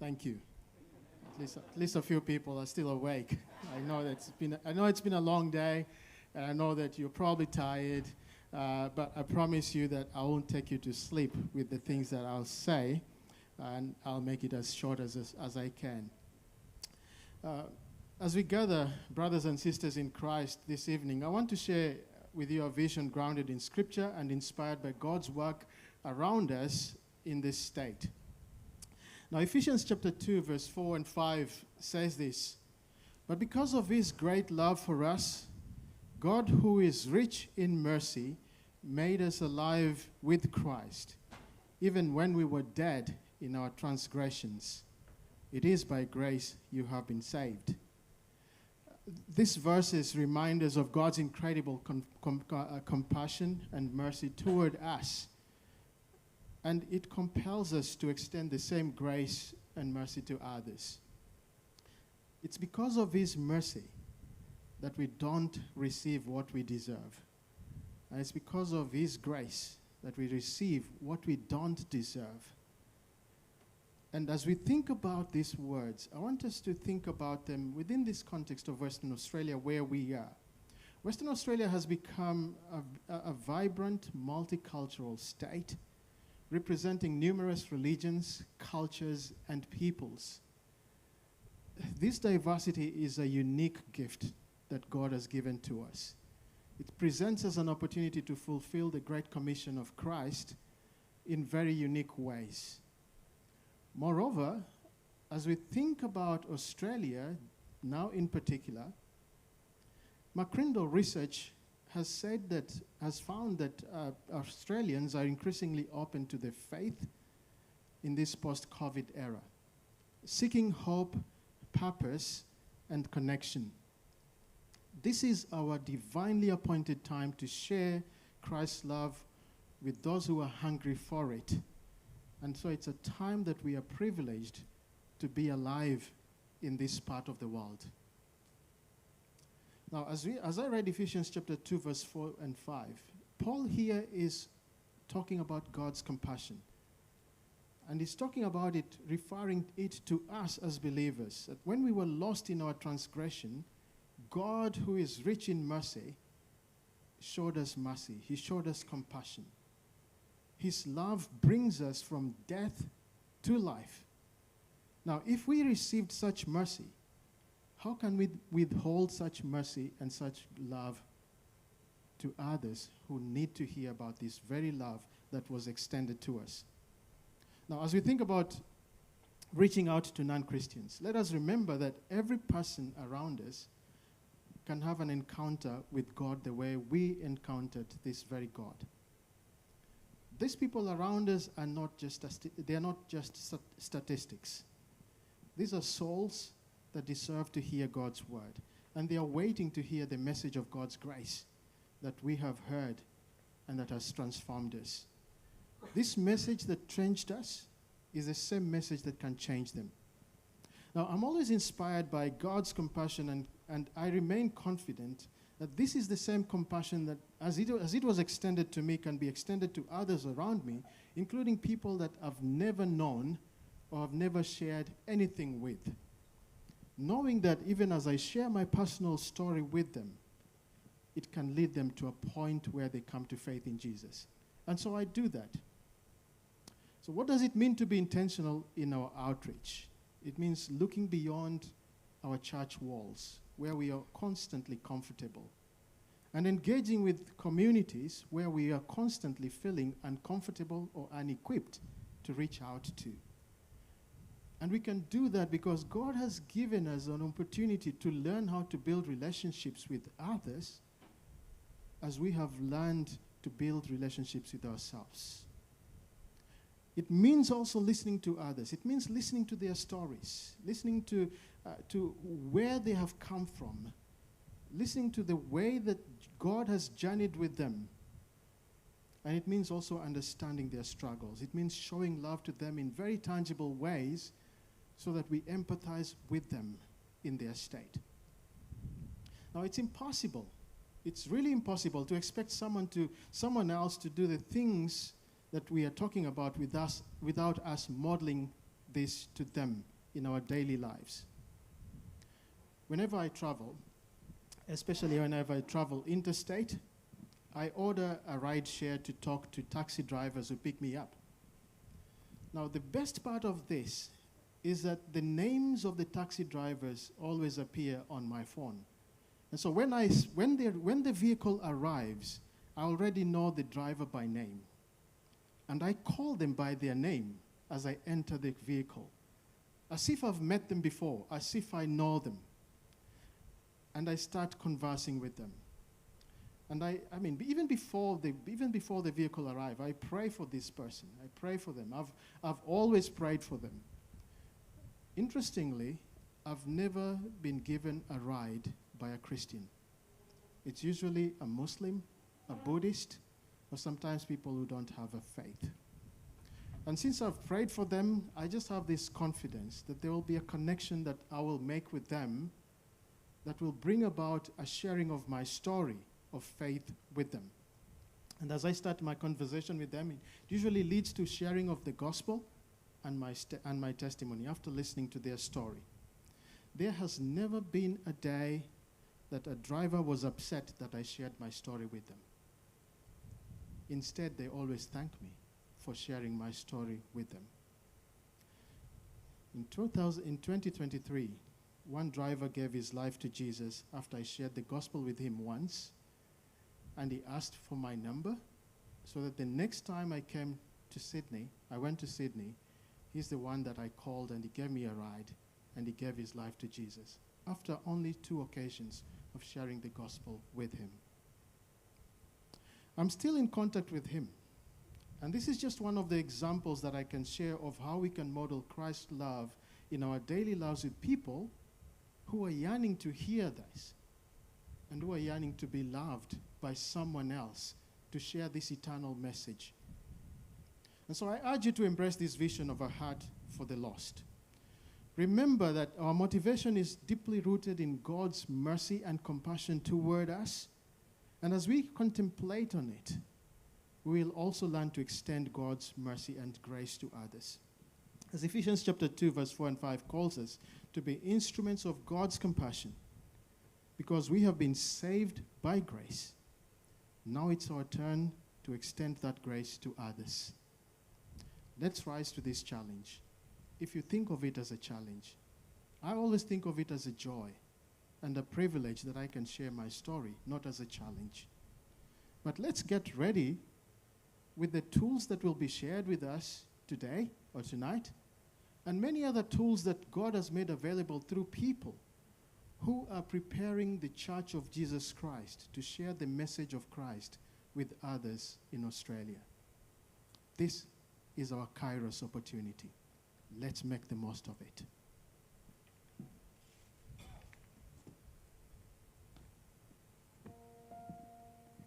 Thank you. At least a few people are still awake. I know it's been a long day, and I know that you're probably tired. But I promise you that I won't take you to sleep with the things that I'll say, and I'll make it as short as I can. As we gather, brothers and sisters in Christ, this evening, I want to share with you a vision grounded in Scripture and inspired by God's work around us in this state. Now, Ephesians chapter 2, verse 4 and 5 says this: "But because of his great love for us, God, who is rich in mercy, made us alive with Christ, even when we were dead in our transgressions. It is by grace you have been saved." These verses remind us of God's incredible compassion and mercy toward us. And it compels us to extend the same grace and mercy to others. It's because of his mercy that we don't receive what we deserve. And it's because of his grace that we receive what we don't deserve. And as we think about these words, I want us to think about them within this context of Western Australia, where we are. Western Australia has become a vibrant, multicultural state, representing numerous religions, cultures, and peoples. This diversity is a unique gift that God has given to us. It presents us an opportunity to fulfill the Great Commission of Christ in very unique ways. Moreover, as we think about Australia, now in particular, McCrindle research has found that Australians are increasingly open to the faith in this post-COVID era, seeking hope, purpose, and connection. This is our divinely appointed time to share Christ's love with those who are hungry for it. And so it's a time that we are privileged to be alive in this part of the world. Now, as I read Ephesians chapter 2, verse 4 and 5, Paul here is talking about God's compassion. And he's talking about it, referring it to us as believers, that when we were lost in our transgression, God, who is rich in mercy, showed us mercy. He showed us compassion. His love brings us from death to life. Now, if we received such mercy, how can we withhold such mercy and such love to others who need to hear about this very love that was extended to us? Now, as we think about reaching out to non-Christians, let us remember that every person around us can have an encounter with God the way we encountered this very God. These people around us are not just statistics. These are souls that deserve to hear God's word, and they are waiting to hear the message of God's grace that we have heard and that has transformed us. This message that changed us is the same message that can change them. Now, I'm always inspired by God's compassion, and I remain confident that this is the same compassion that, as it was extended to me, can be extended to others around me, including people that I've never known or have never shared anything with. Knowing that even as I share my personal story with them, it can lead them to a point where they come to faith in Jesus. And so I do that. So what does it mean to be intentional in our outreach? It means looking beyond our church walls, where we are constantly comfortable, and engaging with communities where we are constantly feeling uncomfortable or unequipped to reach out to. And we can do that because God has given us an opportunity to learn how to build relationships with others as we have learned to build relationships with ourselves. It means also listening to others. It means listening to their stories, listening to where they have come from, listening to the way that God has journeyed with them. And it means also understanding their struggles. It means showing love to them in very tangible ways so that we empathize with them in their state. Now, it's impossible. It's really impossible to expect someone else to do the things that we are talking about with us without us modeling this to them in our daily lives. Whenever I travel, especially whenever I travel interstate, I order a ride share to talk to taxi drivers who pick me up. Now, the best part of this is that the names of the taxi drivers always appear on my phone. And so when the vehicle arrives, I already know the driver by name. And I call them by their name as I enter the vehicle, as if I've met them before, as if I know them. And I start conversing with them. And I mean, even before the vehicle arrives, I pray for this person. I pray for them. I've always prayed for them. Interestingly, I've never been given a ride by a Christian. It's usually a Muslim, a Buddhist, or sometimes people who don't have a faith. And since I've prayed for them, I just have this confidence that there will be a connection that I will make with them that will bring about a sharing of my story of faith with them. And as I start my conversation with them, it usually leads to sharing of the gospel and my testimony after listening to their story. There has never been a day that a driver was upset that I shared my story with them. Instead, they always thank me for sharing my story with them. In 2023, one driver gave his life to Jesus after I shared the gospel with him once, and he asked for my number so that the next time I went to Sydney, he's the one that I called, and he gave me a ride, and he gave his life to Jesus after only 2 occasions of sharing the gospel with him. I'm still in contact with him. And this is just one of the examples that I can share of how we can model Christ's love in our daily lives with people who are yearning to hear this and who are yearning to be loved by someone else to share this eternal message. And so I urge you to embrace this vision of a heart for the lost. Remember that our motivation is deeply rooted in God's mercy and compassion toward us. And as we contemplate on it, we will also learn to extend God's mercy and grace to others. As Ephesians chapter 2, verse 4 and 5 calls us to be instruments of God's compassion, because we have been saved by grace. Now it's our turn to extend that grace to others. Let's rise to this challenge. If you think of it as a challenge, I always think of it as a joy and a privilege that I can share my story, not as a challenge. But let's get ready with the tools that will be shared with us today or tonight, and many other tools that God has made available through people who are preparing the Church of Jesus Christ to share the message of Christ with others in Australia. This is our Kairos opportunity. Let's make the most of it.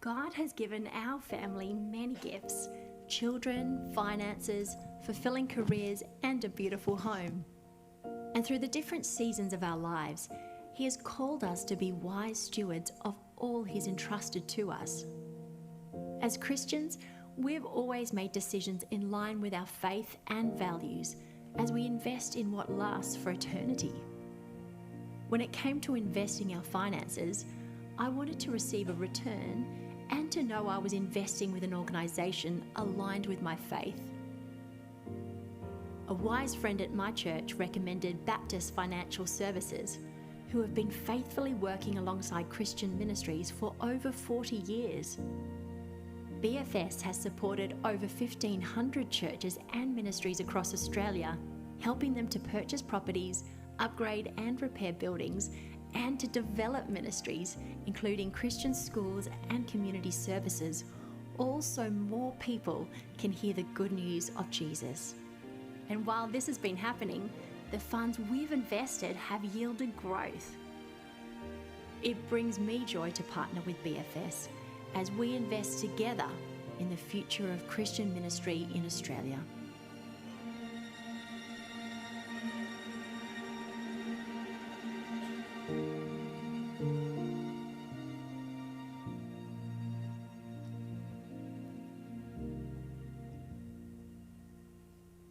God has given our family many gifts: children, finances, fulfilling careers, and a beautiful home. And through the different seasons of our lives, He has called us to be wise stewards of all He's entrusted to us. As Christians, we've always made decisions in line with our faith and values as we invest in what lasts for eternity. When it came to investing our finances, I wanted to receive a return and to know I was investing with an organisation aligned with my faith. A wise friend at my church recommended Baptist Financial Services, who have been faithfully working alongside Christian ministries for over 40 years. BFS has supported over 1,500 churches and ministries across Australia, helping them to purchase properties, upgrade and repair buildings, and to develop ministries, including Christian schools and community services, all so more people can hear the good news of Jesus. And while this has been happening, the funds we've invested have yielded growth. It brings me joy to partner with BFS as we invest together in the future of Christian ministry in Australia.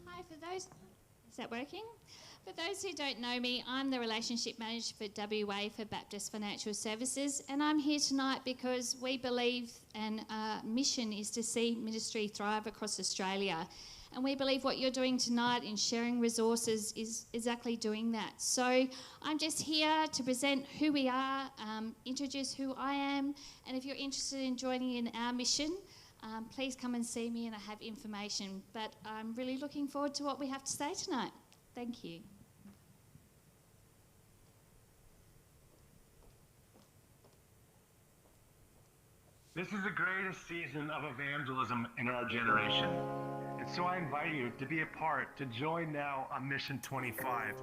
Hi, is that working? For those who don't know me, I'm the Relationship Manager for WA for Baptist Financial Services, and I'm here tonight because we believe and our mission is to see ministry thrive across Australia. And we believe what you're doing tonight in sharing resources is exactly doing that. So I'm just here to present who we are, introduce who I am, and if you're interested in joining in our mission, please come and see me and I have information. But I'm really looking forward to what we have to say tonight. Thank you. This is the greatest season of evangelism in our generation. And so I invite you to be a part, to join now on Mission 25.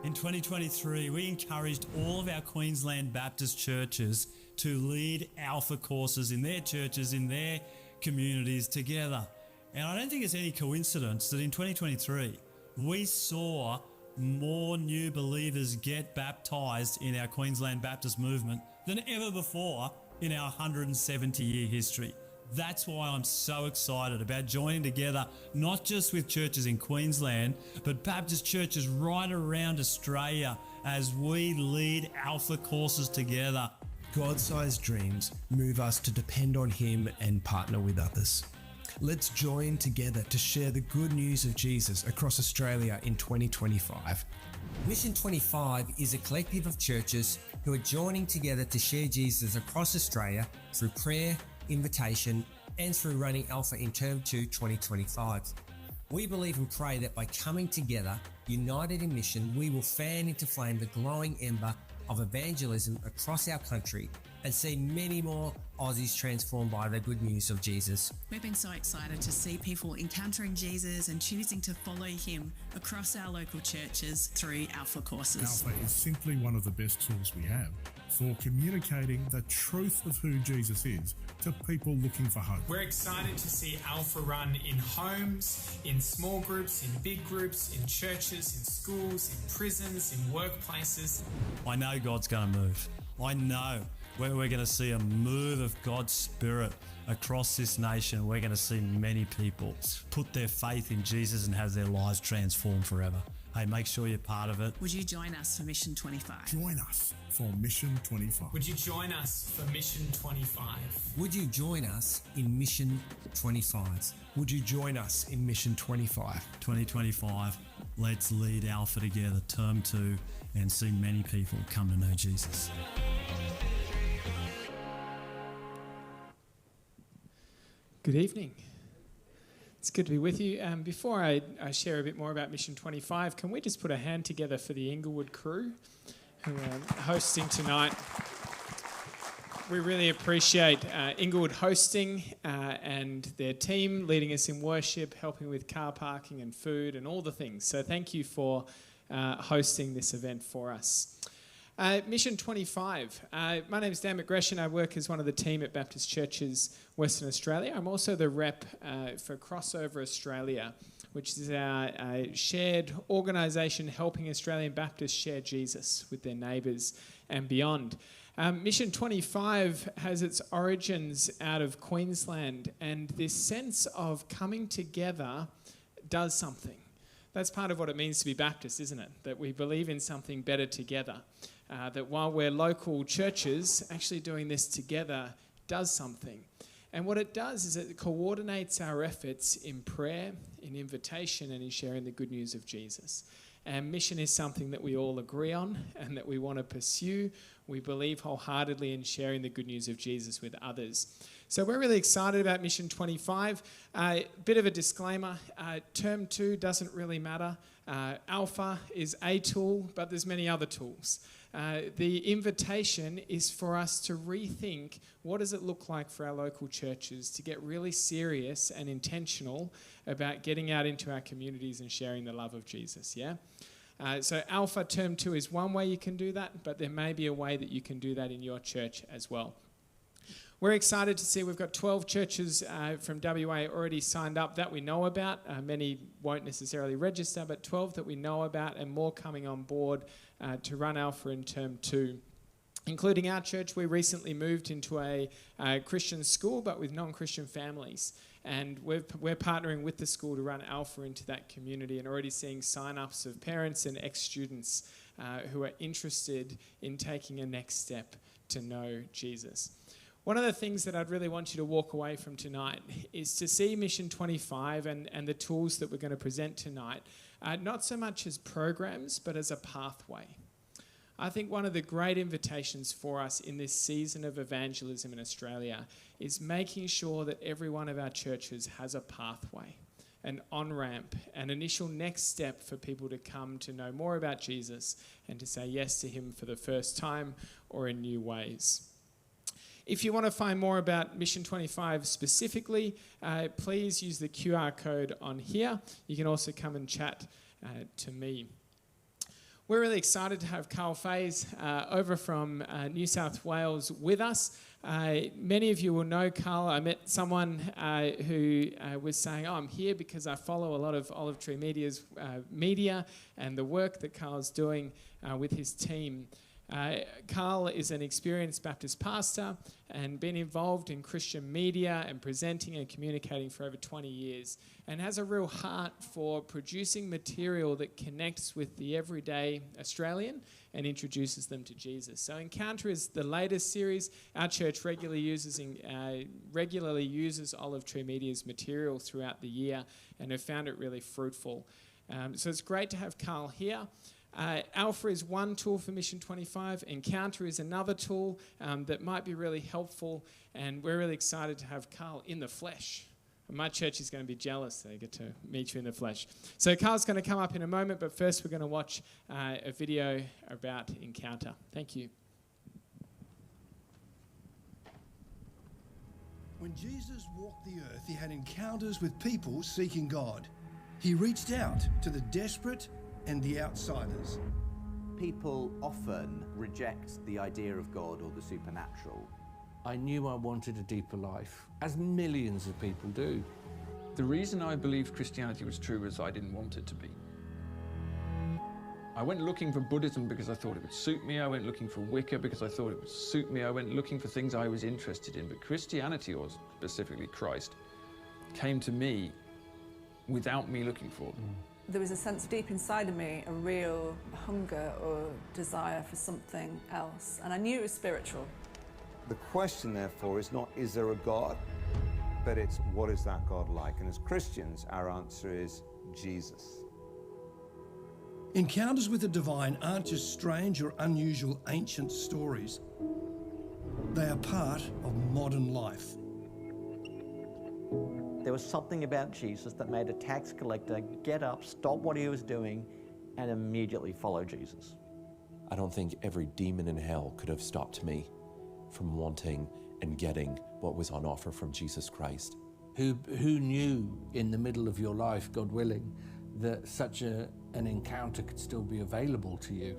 In 2023, we encouraged all of our Queensland Baptist churches to lead Alpha courses in their churches, in their communities together. And I don't think it's any coincidence that in 2023, we saw more new believers get baptised in our Queensland Baptist movement than ever before in our 170-year history. That's why I'm so excited about joining together, not just with churches in Queensland, but Baptist churches right around Australia as we lead Alpha courses together. God-sized dreams move us to depend on Him and partner with others. Let's join together to share the good news of Jesus across Australia in 2025. Mission 25 is a collective of churches who are joining together to share Jesus across Australia through prayer, invitation, and through running Alpha in Term 2 2025. We believe and pray that by coming together, united in mission, we will fan into flame the glowing ember of evangelism across our country and see many more Aussies transformed by the good news of Jesus. We've been so excited to see people encountering Jesus and choosing to follow Him across our local churches through Alpha courses. Alpha is simply one of the best tools we have for communicating the truth of who Jesus is to people looking for hope. We're excited to see Alpha run in homes, in small groups, in big groups, in churches, in schools, in prisons, in workplaces. I know God's going to move. I know we're going to see a move of God's Spirit across this nation. We're going to see many people put their faith in Jesus and have their lives transformed forever. Hey, make sure you're part of it. Would you join us for Mission 25? Join us for Mission 25. Would you join us for Mission 25? Would you join us in Mission 25? Would you join us in Mission 25? 2025, let's lead Alpha together, Term 2, and see many people come to know Jesus. Good evening. It's good to be with you. Before I share a bit more about Mission 25, can we just put a hand together for the Inglewood crew who are hosting tonight? We really appreciate Inglewood hosting and their team leading us in worship, helping with car parking and food and all the things. So thank you for hosting this event for us. Mission 25. My name is Dan McGression. I work as one of the team at Baptist Churches Western Australia. I'm also the rep for Crossover Australia, which is our shared organisation helping Australian Baptists share Jesus with their neighbours and beyond. Mission 25 has its origins out of Queensland, and this sense of coming together does something. That's part of what it means to be Baptist, isn't it? That we believe in something better together. That while we're local churches, actually doing this together does something. And what it does is it coordinates our efforts in prayer, in invitation, and in sharing the good news of Jesus. And mission is something that we all agree on and that we want to pursue. We believe wholeheartedly in sharing the good news of Jesus with others. So we're really excited about Mission 25. Bit of a disclaimer, Term 2 doesn't really matter. Alpha is a tool, but there's many other tools. The invitation is for us to rethink what does it look like for our local churches to get really serious and intentional about getting out into our communities and sharing the love of Jesus, yeah? So Alpha Term 2 is one way you can do that, but there may be a way that you can do that in your church as well. We're excited to see we've got 12 churches from WA already signed up that we know about. Many won't necessarily register, but 12 that we know about and more coming on board to run Alpha in Term 2. Including our church, we recently moved into a Christian school, but with non-Christian families. And we're partnering with the school to run Alpha into that community, and already seeing sign-ups of parents and ex-students who are interested in taking a next step to know Jesus. One of the things that I'd really want you to walk away from tonight is to see Mission 25 and the tools that we're going to present tonight, not so much as programs, but as a pathway. I think one of the great invitations for us in this season of evangelism in Australia is making sure that every one of our churches has a pathway, an on-ramp, an initial next step for people to come to know more about Jesus and to say yes to him for the first time or in new ways. If you want to find more about Mission 25 specifically, please use the QR code on here. You can also come and chat to me. We're really excited to have Carl Fays over from New South Wales with us. Many of you will know Carl. I met someone who was saying, I'm here because I follow a lot of Olive Tree Media's media and the work that Carl's doing with his team. Carl is an experienced Baptist pastor and been involved in Christian media and presenting and communicating for over 20 years, and has a real heart for producing material that connects with the everyday Australian and introduces them to Jesus. So Encounter is the latest series. Our church regularly uses Olive Tree Media's material throughout the year and have found it really fruitful. So it's great to have Carl here. Alpha is one tool for Mission 25. Encounter is another tool that might be really helpful, and we're really excited to have Carl in the flesh. My church is going to be jealous they get to meet you in the flesh. So Carl's going to come up in a moment, but first we're going to watch a video about Encounter. Thank you. When Jesus walked the earth, he had encounters with people seeking God. He reached out to the desperate and the outsiders. People often reject the idea of God or the supernatural. I knew I wanted a deeper life, as millions of people do. The reason I believed Christianity was true was I didn't want it to be. I went looking for Buddhism because I thought it would suit me. I went looking for Wicca because I thought it would suit me. I went looking for things I was interested in. But Christianity, or specifically Christ, came to me without me looking for them. There was a sense deep inside of me, a real hunger or desire for something else, and I knew it was spiritual. The question, therefore, is not, is there a God? But it's, what is that God like? And as Christians, our answer is Jesus. Encounters with the divine aren't just strange or unusual ancient stories. They are part of modern life. There was something about Jesus that made a tax collector get up, stop what he was doing, and immediately follow Jesus. I don't think every demon in hell could have stopped me from wanting and getting what was on offer from Jesus Christ. Who knew in the middle of your life, God willing, that such an encounter could still be available to you?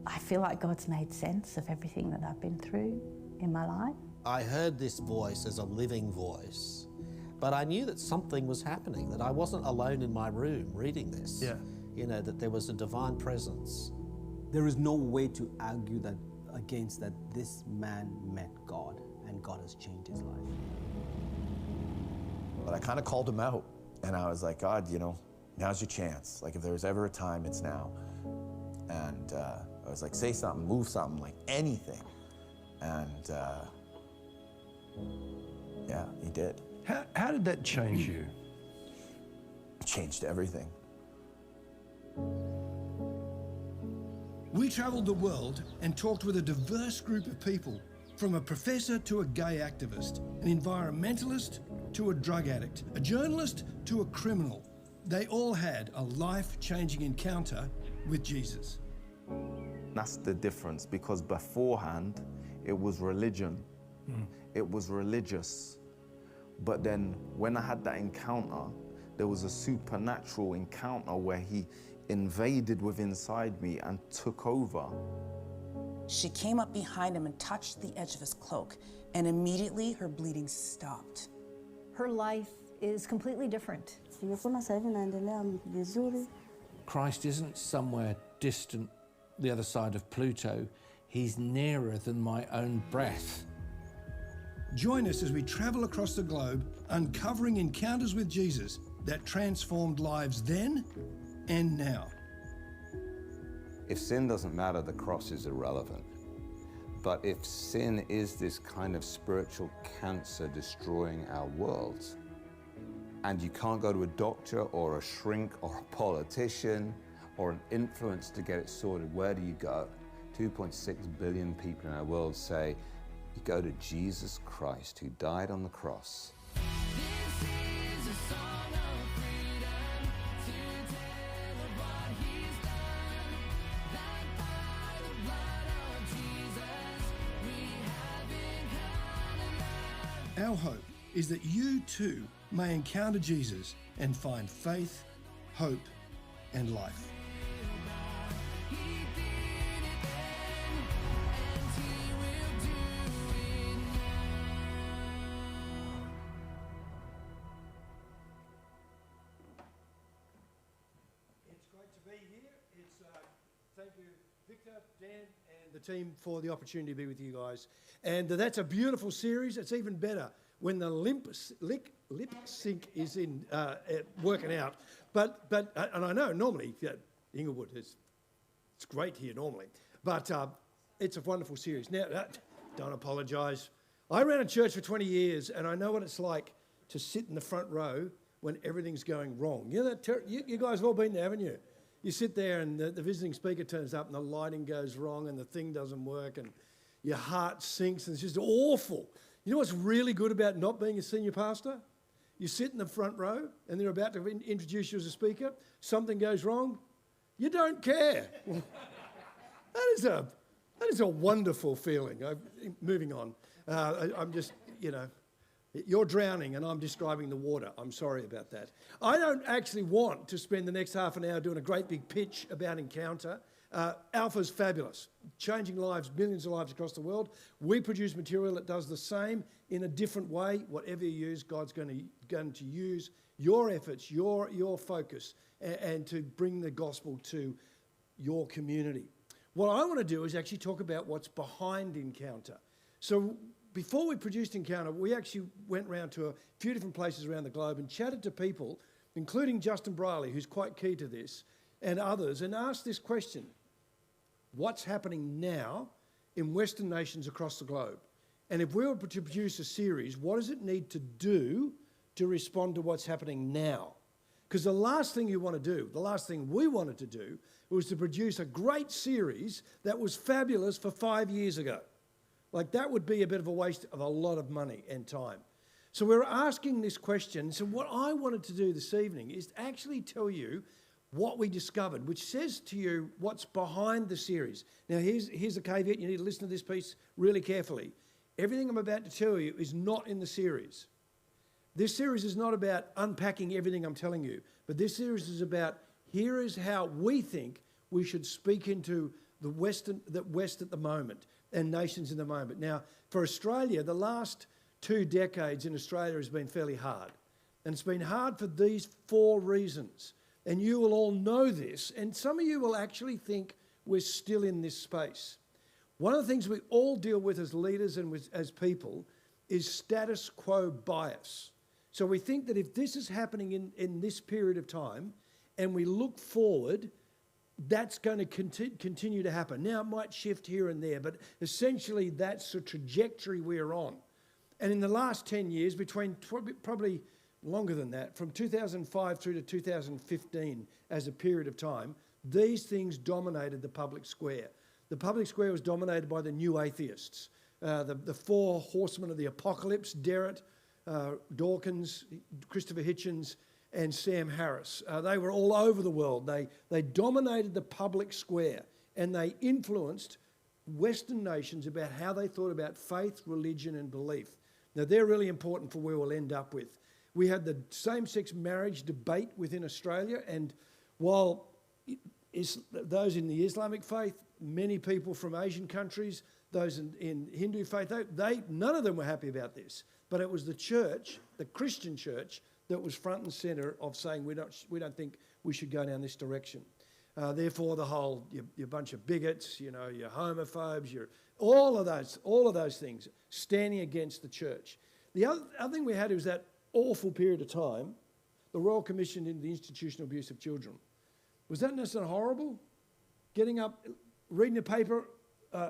I feel like God's made sense of everything that I've been through in my life. I heard this voice as a living voice, but I knew that something was happening, that I wasn't alone in my room reading this. Yeah. You know, that there was a divine presence. There is no way to argue that against that this man met God and God has changed his life. But I kind of called him out, and I was like, God, you know, now's your chance. Like, if there was ever a time, it's now. And I was like, say something, move something, like anything. And yeah, he did. How did that change you? It changed everything. We travelled the world and talked with a diverse group of people, from a professor to a gay activist, an environmentalist to a drug addict, a journalist to a criminal. They all had a life-changing encounter with Jesus. That's the difference, because beforehand, it was religion. It was religious. But then when I had that encounter, there was a supernatural encounter where he invaded within inside me and took over. She came up behind him and touched the edge of his cloak, and immediately her bleeding stopped. Her life is completely different. Christ isn't somewhere distant, the other side of Pluto. He's nearer than my own breath. Join us as we travel across the globe, uncovering encounters with Jesus that transformed lives then and now. If sin doesn't matter, the cross is irrelevant. But if sin is this kind of spiritual cancer destroying our world, and you can't go to a doctor or a shrink or a politician or an influence to get it sorted, where do you go? 2.6 billion people in our world say, you go to Jesus Christ, who died on the cross. Our hope is that you too may encounter Jesus and find faith, hope, and life. Thank you, Victor, Dan, and the team for the opportunity to be with you guys. And that's a beautiful series. It's even better when the lip sync is in working out. But and I know normally Inglewood it's great here normally, but it's a wonderful series. Now, don't apologise. I ran a church for 20 years, and I know what it's like to sit in the front row when everything's going wrong. You know that you guys have all been there, haven't you? You sit there and the visiting speaker turns up and the lighting goes wrong and the thing doesn't work and your heart sinks and it's just awful. You know what's really good about not being a senior pastor? You sit in the front row and they're about to introduce you as a speaker. Something goes wrong. You don't care. That is a wonderful feeling. Moving on. I'm just, you're drowning and I'm describing the water. I'm sorry about that. I don't actually want to spend the next half an hour doing a great big pitch about Encounter. Alpha's fabulous, changing lives, millions of lives across the world. We produce material that does the same in a different way. Whatever you use, God's going to use your efforts, your focus, and to bring the gospel to your community. What I want to do is actually talk about what's behind Encounter. So before we produced Encounter, we actually went around to a few different places around the globe and chatted to people, including Justin Briley, who's quite key to this, and others, and asked this question: what's happening now in Western nations across the globe? And if we were to produce a series, what does it need to do to respond to what's happening now? Because the last thing you want to do, the last thing we wanted to do, was to produce a great series that was fabulous for 5 years ago. Like, that would be a bit of a waste of a lot of money and time. So we're asking this question. So what I wanted to do this evening is actually tell you what we discovered, which says to you what's behind the series. Now, here's a caveat. You need to listen to this piece really carefully. Everything I'm about to tell you is not in the series. This series is not about unpacking everything I'm telling you, but this series is about, here is how we think we should speak into the West at the moment and nations in the moment. Now, for Australia, the last 2 decades in Australia has been fairly hard. And it's been hard for these 4 reasons. And you will all know this, and some of you will actually think we're still in this space. One of the things we all deal with as leaders and as people is status quo bias. So we think that if this is happening in this period of time and we look forward, that's going to continue to happen. Now, it might shift here and there, but essentially that's the trajectory we're on. And in the last 10 years, between probably longer than that, from 2005 through to 2015 as a period of time, these things dominated the public square. The public square was dominated by the new atheists, the 4 horsemen of the apocalypse: Derrett, Dawkins, Christopher Hitchens, and Sam Harris. They were all over the world. They dominated the public square, and they influenced Western nations about how they thought about faith, religion, and belief. Now, they're really important for where we'll end up with. We had the same-sex marriage debate within Australia, and while those in the Islamic faith, many people from Asian countries, those in Hindu faith, none of them were happy about this. But it was the church, the Christian church, that was front and centre of saying we don't think we should go down this direction. Therefore, the whole, you're a bunch of bigots, you're homophobes, you're all of those things standing against the church. The other thing we had was that awful period of time, the Royal Commission into the Institutional Abuse of Children. Was that necessarily horrible? Getting up, reading the paper,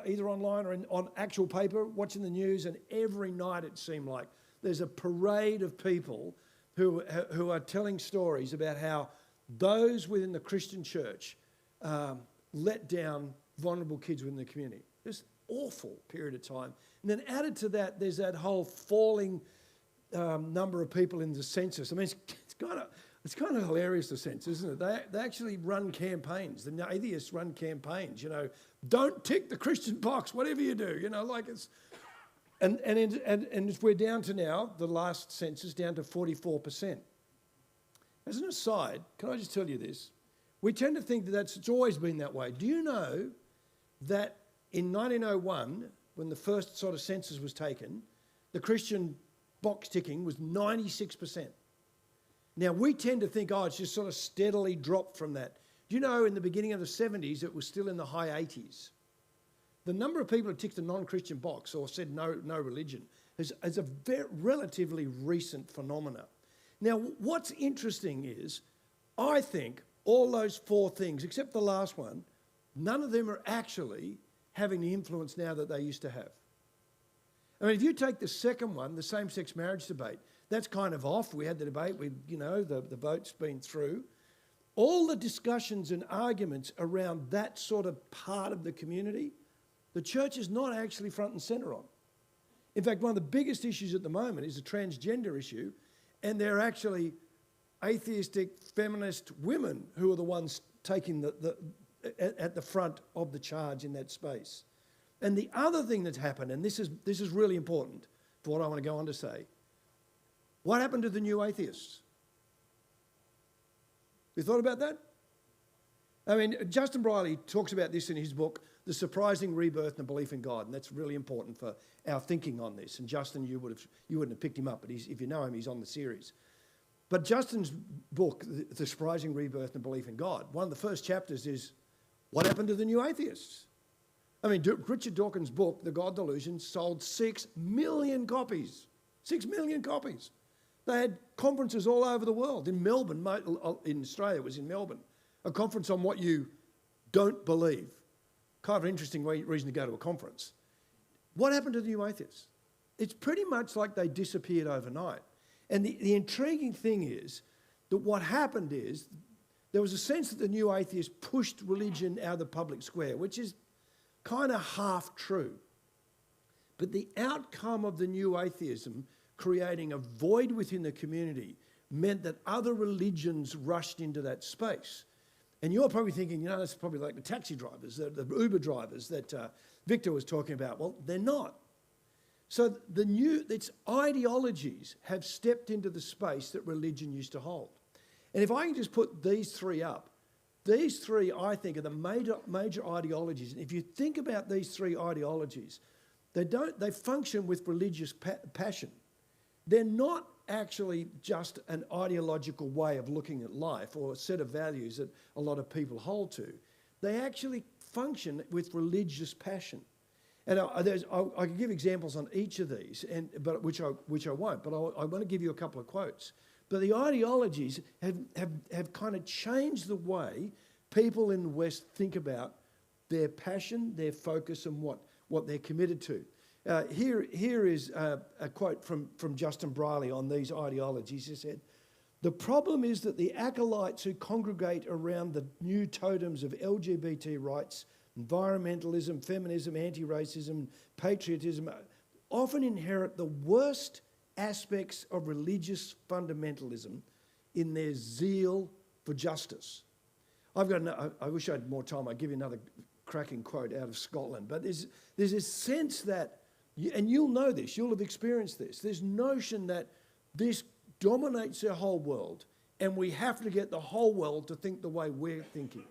either online or on actual paper, watching the news, and every night it seemed like there's a parade of people who are telling stories about how those within the Christian church let down vulnerable kids within the community. This awful period of time. And then added to that, there's that whole falling number of people in the census. I mean, it's kind of hilarious, the census, isn't it? They actually run campaigns. The atheists run campaigns, don't tick the Christian box, whatever you do, like it's... And we're down to now, the last census, down to 44%. As an aside, can I just tell you this? We tend to think that it's always been that way. Do you know that in 1901, when the first sort of census was taken, the Christian box ticking was 96%. Now, we tend to think, it's just sort of steadily dropped from that. Do you know, in the beginning of the 70s, it was still in the high 80s. The number of people who ticked the non-Christian box or said no religion is a relatively recent phenomena. Now, what's interesting is, I think all those four things, except the last one, none of them are actually having the influence now that they used to have. I mean, if you take the second one, the same-sex marriage debate, that's kind of off. We had the debate, the vote's been through. All the discussions and arguments around that sort of part of the community, the church is not actually front and centre on. In fact, one of the biggest issues at the moment is the transgender issue, and they're actually atheistic, feminist women who are the ones taking at the front of the charge in that space. And the other thing that's happened, and this is really important for what I want to go on to say, what happened to the new atheists? You thought about that? I mean, Justin Briley talks about this in his book, The Surprising Rebirth and Belief in God, and that's really important for our thinking on this. And Justin, you wouldn't have picked him up, but if you know him, he's on the series. But Justin's book, The Surprising Rebirth and Belief in God, one of the first chapters is, what happened to the new atheists? I mean, Richard Dawkins' book, The God Delusion, sold 6 million copies. 6 million copies. They had conferences all over the world. In Melbourne, in Australia, it was in Melbourne, a conference on what you don't believe. Kind of an interesting reason to go to a conference. What happened to the new atheists? It's pretty much like they disappeared overnight. And the intriguing thing is that what happened is there was a sense that the new atheists pushed religion out of the public square, which is kind of half true. But the outcome of the new atheism creating a void within the community meant that other religions rushed into that space. And you're probably thinking, that's probably like the taxi drivers, the Uber drivers that Victor was talking about. Well, they're not. So its ideologies have stepped into the space that religion used to hold. And if I can just put these three up, these three, I think, are the major ideologies. And if you think about these three ideologies, they function with religious passion. They're not actually just an ideological way of looking at life or a set of values that a lot of people hold to. They actually function with religious passion. And I can give examples on each of these, but which I won't. But I want to give you a couple of quotes. But the ideologies have kind of changed the way people in the West think about their passion, their focus, and what they're committed to. Here is a quote from Justin Briley on these ideologies. He said, "The problem is that the acolytes who congregate around the new totems of LGBT rights, environmentalism, feminism, anti-racism, patriotism often inherit the worst aspects of religious fundamentalism in their zeal for justice." I wish I had more time. I'd give you another cracking quote out of Scotland. But there's this sense that, and you'll know this, you'll have experienced this, this notion that this dominates their whole world and we have to get the whole world to think the way we're thinking.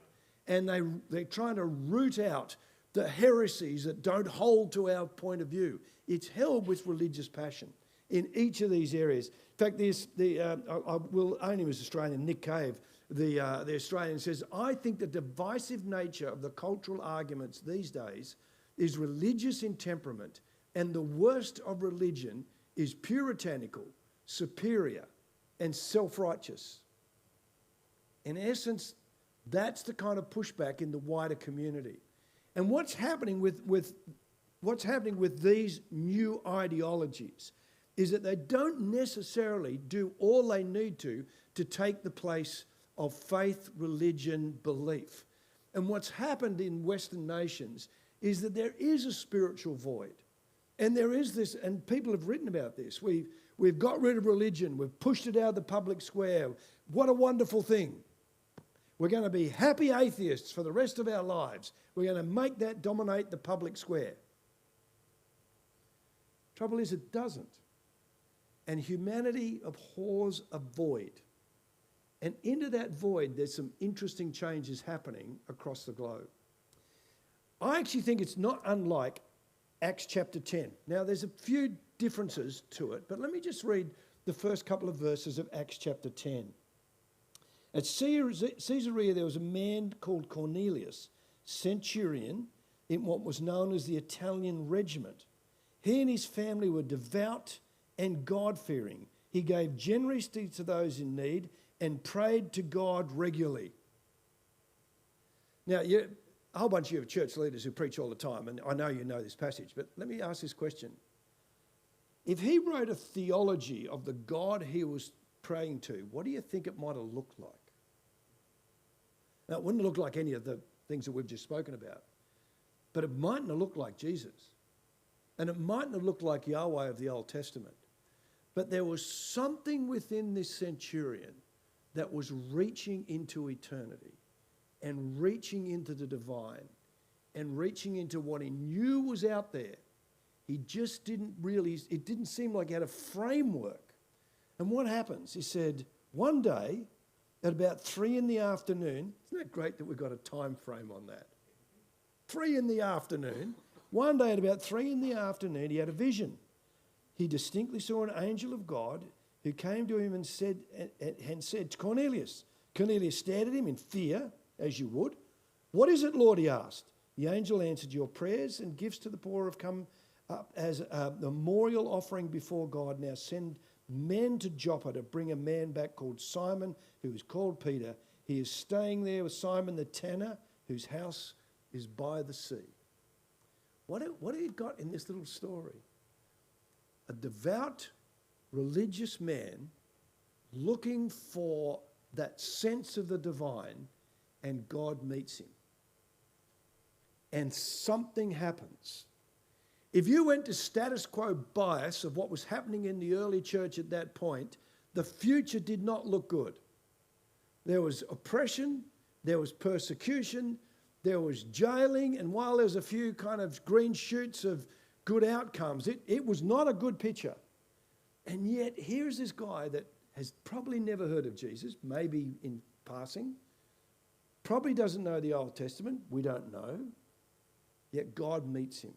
And they're trying to root out the heresies that don't hold to our point of view. It's held with religious passion in each of these areas. In fact, we'll own him as Australian, Nick Cave, the Australian, says, I think the divisive nature of the cultural arguments these days is religious in temperament, and the worst of religion is puritanical, superior, and self-righteous. In essence, that's the kind of pushback in the wider community. And what's happening with these new ideologies is that they don't necessarily do all they need to take the place of faith, religion, belief. And what's happened in Western nations is that there is a spiritual void. And there is this, and people have written about this. We've got rid of religion. We've pushed it out of the public square. What a wonderful thing. We're going to be happy atheists for the rest of our lives. We're going to make that dominate the public square. Trouble is, it doesn't. And humanity abhors a void. And into that void, there's some interesting changes happening across the globe. I actually think it's not unlike Acts chapter 10. Now, there's a few differences to it, but let me just read the first couple of verses of Acts chapter 10. At Caesarea, there was a man called Cornelius, centurion in what was known as the Italian regiment. He and his family were devout and God-fearing. He gave generously to those in need and prayed to God regularly. Now, a whole bunch of you are church leaders who preach all the time, and I know you know this passage, but let me ask this question. If he wrote a theology of the God he was praying to, what do you think it might have looked like? Now, it wouldn't look like any of the things that we've just spoken about, but it mightn't have looked like Jesus, and it mightn't have looked like Yahweh of the Old Testament. But there was something within this centurion that was reaching into eternity and reaching into the divine and reaching into what he knew was out there. He just didn't really, it didn't seem like he had a framework. And what happens? He said, one day at about 3 in the afternoon, isn't that great that we've got a time frame on that? 3 in the afternoon, one day at about 3 in the afternoon, he had a vision. He distinctly saw an angel of God who came to him and said, Cornelius. Cornelius stared at him in fear, as you would. What is it, Lord, he asked. The angel answered, your prayers and gifts to the poor have come up as a memorial offering before God. Now send men to Joppa to bring a man back called Simon, who is called Peter. He is staying there with Simon the tanner, whose house is by the sea. What have you got in this little story? A devout, religious man looking for that sense of the divine, and God meets him. And something happens. If you went to status quo bias of what was happening in the early church at that point, the future did not look good. There was oppression, there was persecution, there was jailing, and while there was a few kind of green shoots of good outcomes, it was not a good picture. And yet, here's this guy that has probably never heard of Jesus, maybe in passing, probably doesn't know the Old Testament, we don't know, yet God meets him.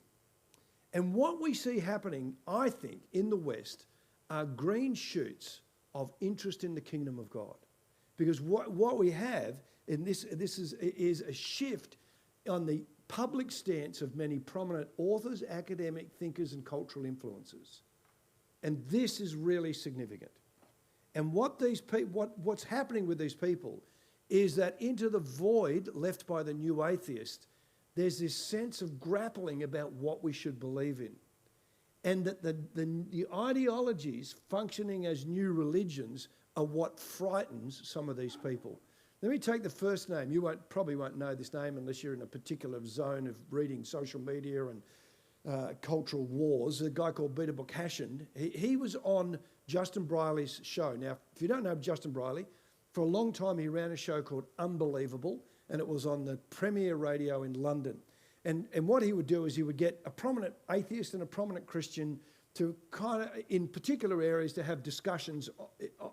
And what we see happening, I think, in the West are green shoots of interest in the kingdom of God. Because what we have in this is a shift on the public stance of many prominent authors, academic thinkers, and cultural influencers. And this is really significant. And what's happening with these people is that into the void left by the new atheist, there's this sense of grappling about what we should believe in. And that the ideologies functioning as new religions are what frightens some of these people. Let me take the first name. You probably won't know this name unless you're in a particular zone of reading social media and cultural wars. A guy called Peter Bookashian. He was on Justin Briley's show. Now, if you don't know Justin Briley, for a long time he ran a show called Unbelievable, and it was on the Premier Radio in London. And what he would do is he would get a prominent atheist and a prominent Christian to kind of, in particular areas, to have discussions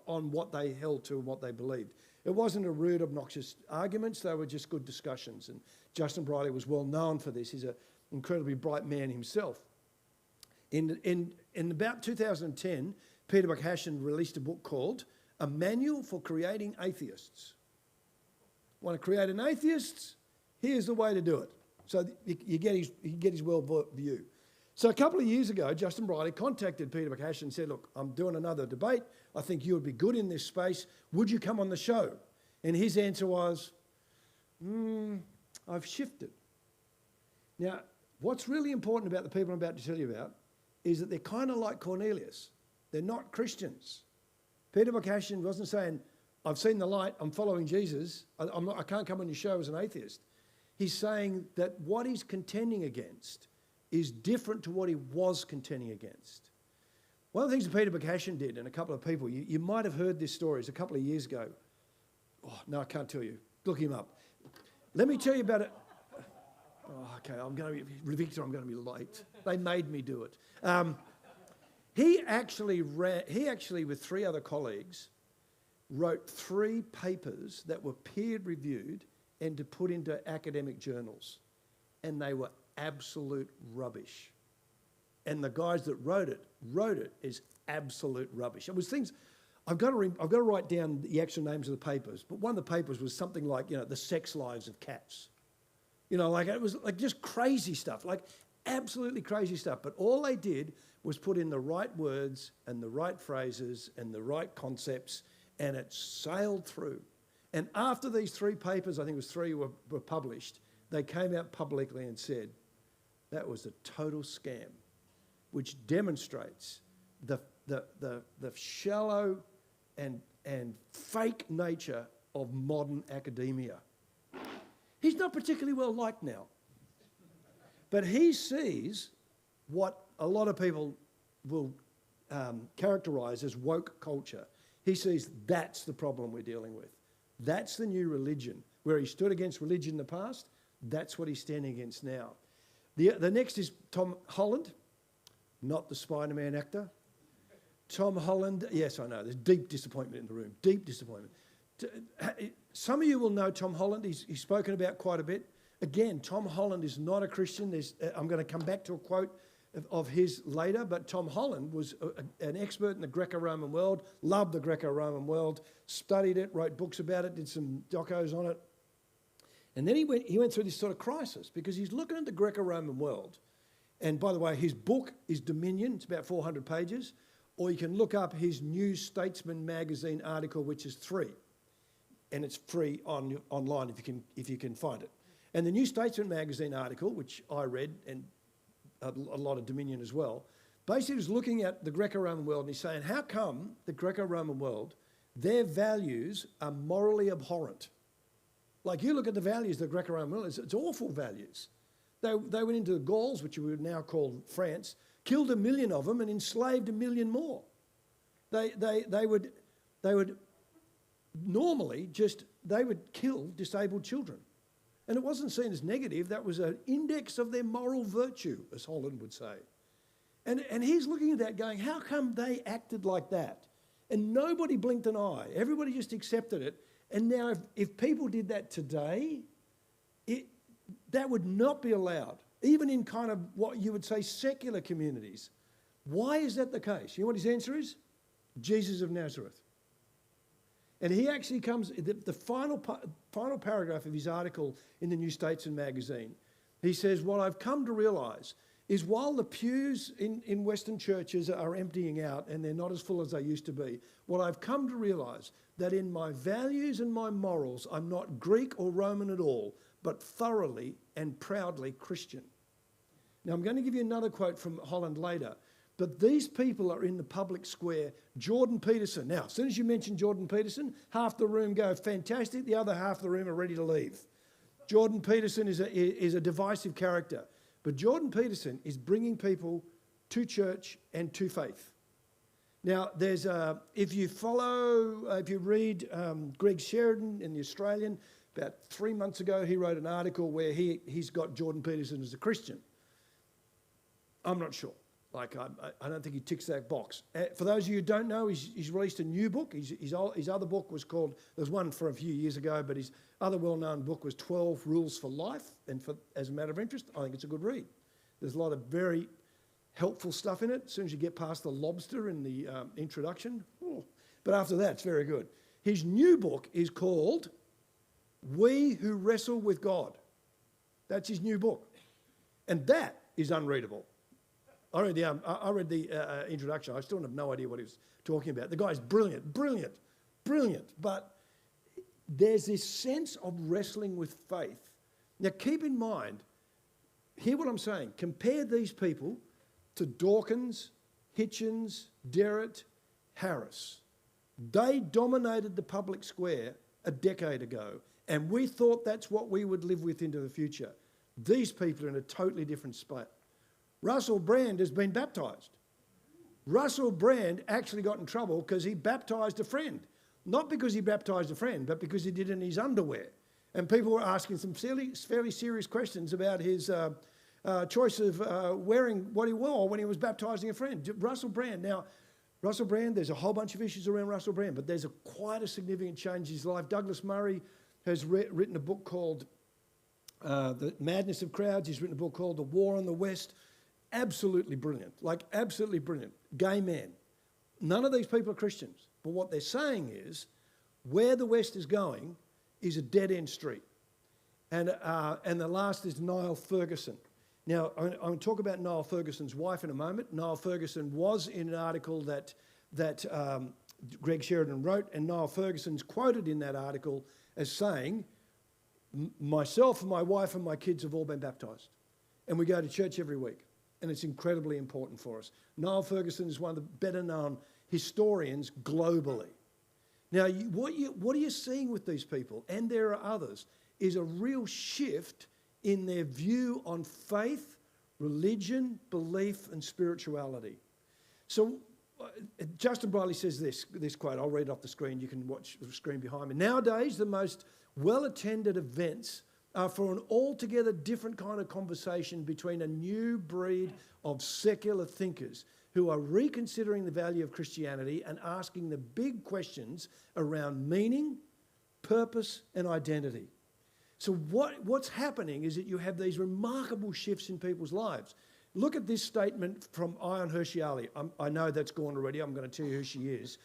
on what they held to and what they believed. It wasn't a rude, obnoxious arguments, they were just good discussions. And Justin Briley was well known for this. He's an incredibly bright man himself. In about 2010, Peter Bookashian released a book called A Manual for Creating Atheists. Want to create an atheist? Here's the way to do it. So you get his world view. So a couple of years ago, Justin Briley contacted Peter McCash and said, look, I'm doing another debate. I think you would be good in this space. Would you come on the show? And his answer was, I've shifted. Now, what's really important about the people I'm about to tell you about is that they're kind of like Cornelius. They're not Christians. Peter McCashin wasn't saying, I've seen the light, I'm following Jesus, I can't come on your show as an atheist. He's saying that what he's contending against is different to what he was contending against. One of the things that Peter McCashin did, and a couple of people, you might have heard this story, it's a couple of years ago. Oh, no, I can't tell you. Look him up. Let me tell you about it. Oh, okay, Victor, I'm going to be late. They made me do it. He actually, with 3 other colleagues, wrote 3 papers that were peer-reviewed and to put into academic journals. And they were absolute rubbish. And the guys that wrote it as absolute rubbish. It was things, I've got to write down the actual names of the papers, but one of the papers was something like, the sex lives of cats. It was like just crazy stuff, like absolutely crazy stuff. But all they did was put in the right words and the right phrases and the right concepts, and it sailed through. And after these 3 papers, I think it was 3 were published, they came out publicly and said, that was a total scam, which demonstrates the shallow and fake nature of modern academia. He's not particularly well liked now. But he sees what a lot of people will characterise as woke culture. He sees that's the problem we're dealing with. That's the new religion. Where he stood against religion in the past, that's what he's standing against now. The next is Tom Holland, not the Spider-Man actor. Tom Holland, yes, I know, there's deep disappointment in the room, deep disappointment. Some of you will know Tom Holland. He's spoken about quite a bit. Again, Tom Holland is not a Christian. I'm going to come back to a quote of his later, but Tom Holland was an expert in the Greco-Roman world, loved the Greco-Roman world, studied it, wrote books about it, did some docos on it. And then he went through this sort of crisis because he's looking at the Greco-Roman world. And by the way, his book is Dominion. It's about 400 pages. Or you can look up his New Statesman magazine article, which is 3. And it's free online if you can find it. And the New Statesman magazine article, which I read, and a lot of Dominion as well, basically was looking at the Greco-Roman world and he's saying, how come the Greco-Roman world, their values are morally abhorrent? Like you look at the values of the Greco-Roman world, it's awful values. They went into the Gauls, which we would now call France, killed 1 million of them and enslaved 1 million more. They would normally they would kill disabled children. And it wasn't seen as negative, that was an index of their moral virtue, as Holland would say. And he's looking at that going, how come they acted like that? And nobody blinked an eye. Everybody just accepted it. And now if people did that today, that would not be allowed, even in kind of what you would say secular communities. Why is that the case? You know what his answer is? Jesus of Nazareth. And he actually comes, the final paragraph of his article in the New Statesman magazine, he says, what I've come to realise is while the pews in Western churches are emptying out and they're not as full as they used to be, what I've come to realise that in my values and my morals, I'm not Greek or Roman at all, but thoroughly and proudly Christian. Now, I'm going to give you another quote from Holland later, but these people are in the public square. Jordan Peterson. Now, as soon as you mention Jordan Peterson, half the room go, fantastic, the other half of the room are ready to leave. Jordan Peterson is a divisive character, but Jordan Peterson is bringing people to church and to faith. Now, there's if you read Greg Sheridan in The Australian, about 3 months ago, he wrote an article where he's got Jordan Peterson as a Christian. I'm not sure. Like, I don't think he ticks that box. For those of you who don't know, he's released a new book. His other book was called, there's one from a few years ago, but his other well-known book was 12 Rules for Life. And as a matter of interest, I think it's a good read. There's a lot of very helpful stuff in it as soon as you get past the lobster in the introduction. But after that, it's very good. His new book is called We Who Wrestle with God. That's his new book. And that is unreadable. I read the introduction. I still have no idea what he was talking about. The guy's brilliant. But there's this sense of wrestling with faith. Now keep in mind, hear what I'm saying. Compare these people to Dawkins, Hitchens, Derrett, Harris. They dominated the public square a decade ago, and we thought that's what we would live with into the future. These people are in a totally different spot. Russell Brand has been baptised. Russell Brand actually got in trouble because he baptised a friend. Not because he baptised a friend, but because he did it in his underwear. And people were asking some fairly serious questions about his choice of wearing what he wore when he was baptising a friend. Russell Brand. Now, Russell Brand, there's a whole bunch of issues around Russell Brand, but there's quite a significant change in his life. Douglas Murray has written a book called The Madness of Crowds. He's written a book called The War on the West. Absolutely brilliant, absolutely brilliant. Gay men. None of these people are Christians. But what they're saying is where the West is going is a dead-end street. And the last is Niall Ferguson. Now, I'm going to talk about Niall Ferguson's wife in a moment. Niall Ferguson was in an article that Greg Sheridan wrote, and Niall Ferguson's quoted in that article as saying, myself and my wife and my kids have all been baptised. And we go to church every week. And it's incredibly important for us. Niall Ferguson is one of the better-known historians globally. Now, what are you seeing with these people, and there are others, is a real shift in their view on faith, religion, belief, and spirituality. So Justin Briley says this quote. I'll read it off the screen. You can watch the screen behind me. Nowadays, the most well-attended events are for an altogether different kind of conversation between a new breed of secular thinkers who are reconsidering the value of Christianity and asking the big questions around meaning, purpose, and identity. So what's happening is that you have these remarkable shifts in people's lives. Look at this statement from Ayaan Hirsi Ali. I know that's gone already. I'm going to tell you who she is.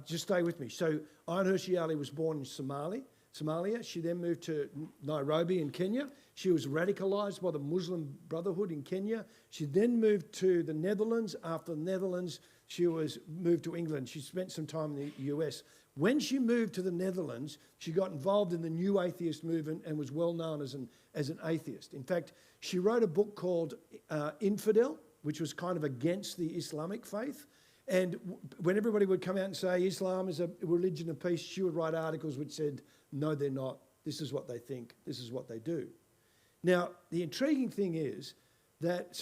Just stay with me. So Ayaan Hirsi Ali was born in Somalia. She then moved to Nairobi in Kenya. She was radicalised by the Muslim Brotherhood in Kenya. She then moved to the Netherlands. After the Netherlands, she was moved to England. She spent some time in the US. When she moved to the Netherlands, she got involved in the new atheist movement and was well known as an atheist. In fact, she wrote a book called Infidel, which was kind of against the Islamic faith. And when everybody would come out and say Islam is a religion of peace, she would write articles which said, no, they're not. This is what they think. This is what they do. Now, the intriguing thing is that,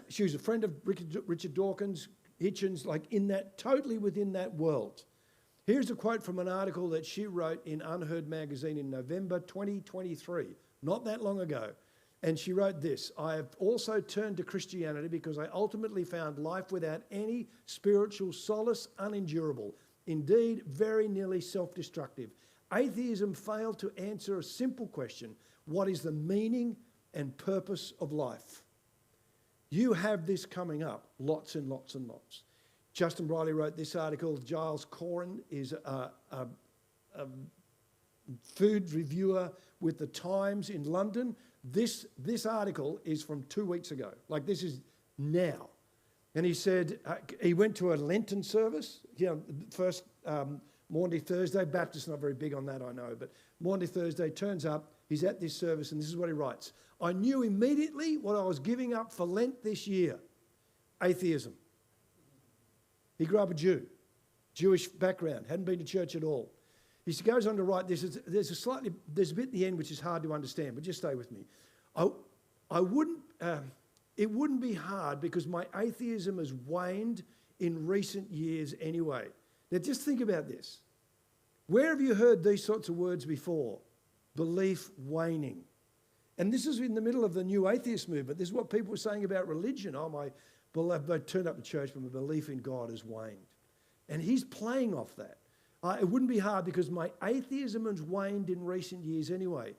she was a friend of Richard Dawkins, Hitchens, totally within that world. Here's a quote from an article that she wrote in Unheard magazine in November 2023, not that long ago. And she wrote this: I have also turned to Christianity because I ultimately found life without any spiritual solace unendurable, indeed very nearly self-destructive. Atheism failed to answer a simple question: what is the meaning and purpose of life? You have this coming up, lots and lots and lots. Justin Briley wrote this article. Giles Coren is a food reviewer with the Times in London. This article is from 2 weeks ago. This is now. And he said he went to a Lenten service, first Maundy Thursday. Baptists not very big on that, I know, but Maundy Thursday turns up, he's at this service, and this is what he writes: I knew immediately what I was giving up for Lent this year: atheism. He grew up a Jew, Jewish background, hadn't been to church at all. He goes on to write this. There's a bit at the end which is hard to understand, but just stay with me. It wouldn't be hard because my atheism has waned in recent years anyway. Now just think about this. Where have you heard these sorts of words before? Belief waning. And this is in the middle of the new atheist movement. This is what people were saying about religion. I turned up to church, but my belief in God has waned. And he's playing off that. It wouldn't be hard because my atheism has waned in recent years anyway.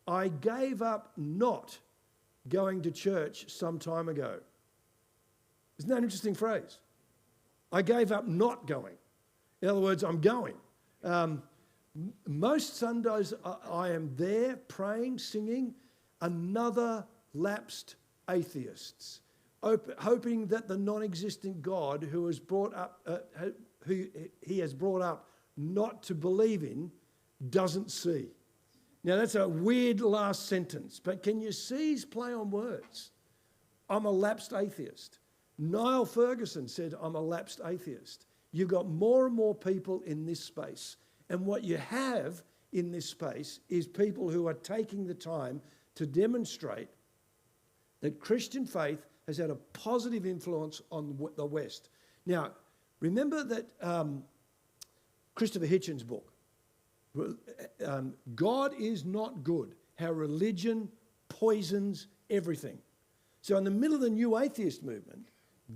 I gave up not going to church some time ago. Isn't that an interesting phrase? I gave up not going. In other words, I'm going. Most Sundays I am there praying, singing, another lapsed atheists, hoping that the non-existent God who has brought up, who he has brought up not to believe in, doesn't see. Now that's a weird last sentence, but can you see his play on words? I'm a lapsed atheist. Niall Ferguson said, I'm a lapsed atheist. You've got more and more people in this space. And what you have in this space is people who are taking the time to demonstrate that Christian faith has had a positive influence on the West. Now, remember that Christopher Hitchens' book, God is Not Good, How Religion Poisons Everything. So in the middle of the New Atheist movement,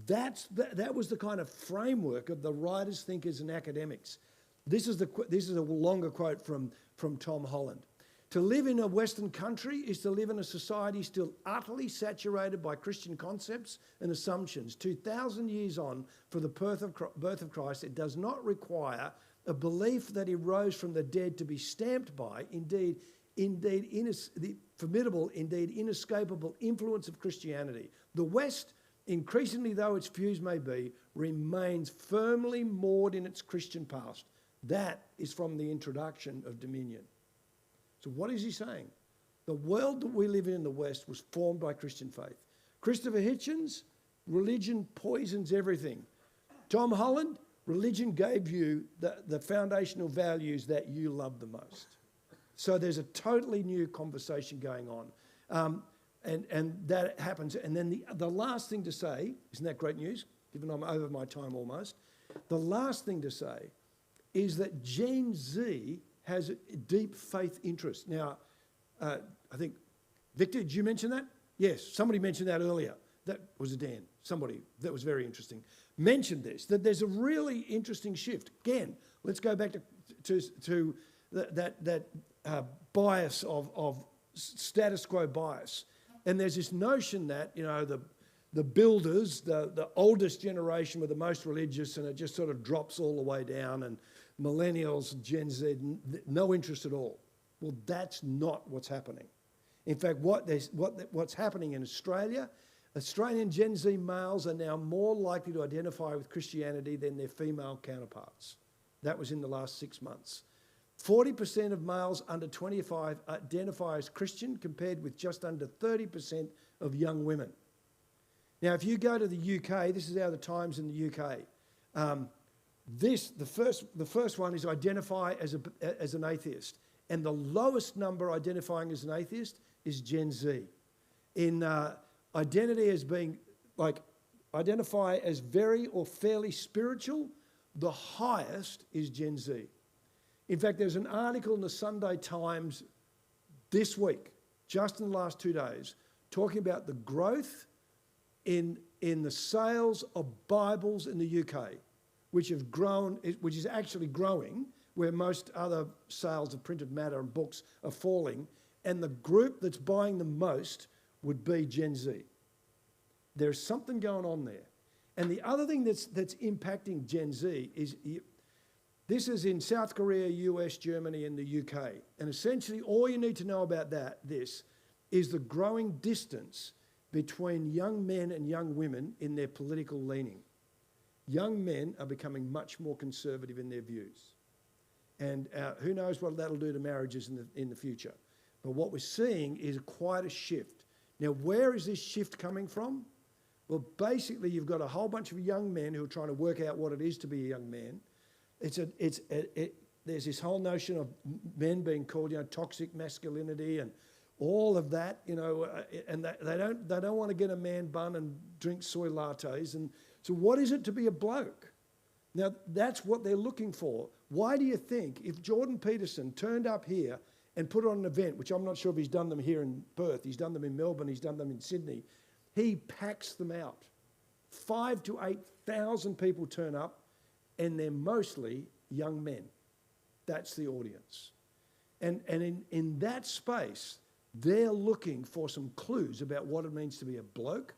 that was the kind of framework of the writers, thinkers and academics. This is a longer quote from Tom Holland. To live in a Western country is to live in a society still utterly saturated by Christian concepts and assumptions. 2,000 years on for the birth of Christ, it does not require a belief that he rose from the dead to be stamped by, the formidable, indeed inescapable influence of Christianity. The West, increasingly though its views may be, remains firmly moored in its Christian past. That is from the introduction of dominion. So what is he saying? The world that we live in the West was formed by Christian faith. Christopher Hitchens, religion poisons everything. Tom Holland, religion gave you the foundational values that you love the most. So there's a totally new conversation going on. And that happens. And then the last thing to say, isn't that great news? Given I'm over my time almost. The last thing to say is that Gen Z has a deep faith interest. Now, I think, Victor, did you mention that? Yes, somebody mentioned that earlier. That was Dan. Somebody, that was very interesting. Mentioned this, that there's a really interesting shift. Again, let's go back to that bias of status quo bias. And there's this notion that, you know, the builders, the oldest generation were the most religious, and it just sort of drops all the way down, and millennials, Gen Z, no interest at all. Well, that's not what's happening. In fact, what's happening in Australia, Australian Gen Z males are now more likely to identify with Christianity than their female counterparts. That was in the last 6 months. 40% of males under 25 identify as Christian, compared with just under 30% of young women. Now, if you go to the UK, this is how the Times in the UK. The first one is identify as an atheist, and the lowest number identifying as an atheist is Gen Z. In identity as being, like, identify as very or fairly spiritual, the highest is Gen Z. In fact, there's an article in the Sunday Times this week, just in the last 2 days, talking about the growth in the sales of Bibles in the UK, which have grown, which is actually growing, where most other sales of printed matter and books are falling, and the group that's buying the most would be Gen Z. There's something going on there. And the other thing that's impacting Gen Z is, this is in South Korea, US, Germany, and the UK. And essentially all you need to know about this is the growing distance between young men and young women in their political leaning. Young men are becoming much more conservative in their views. And who knows what that'll do to marriages in the future. But what we're seeing is quite a shift. Now, where is this shift coming from? Well, basically, you've got a whole bunch of young men who are trying to work out what it is to be a young man. There's this whole notion of men being called, you know, toxic masculinity and all of that, you know, and they don't want to get a man bun and drink soy lattes. And so what is it to be a bloke? Now, that's what they're looking for. Why do you think if Jordan Peterson turned up here and put on an event, which I'm not sure if he's done them here in Perth, he's done them in Melbourne, he's done them in Sydney, he packs them out. 5,000 to 8,000 people turn up, and they're mostly young men. That's the audience. And in that space, they're looking for some clues about what it means to be a bloke,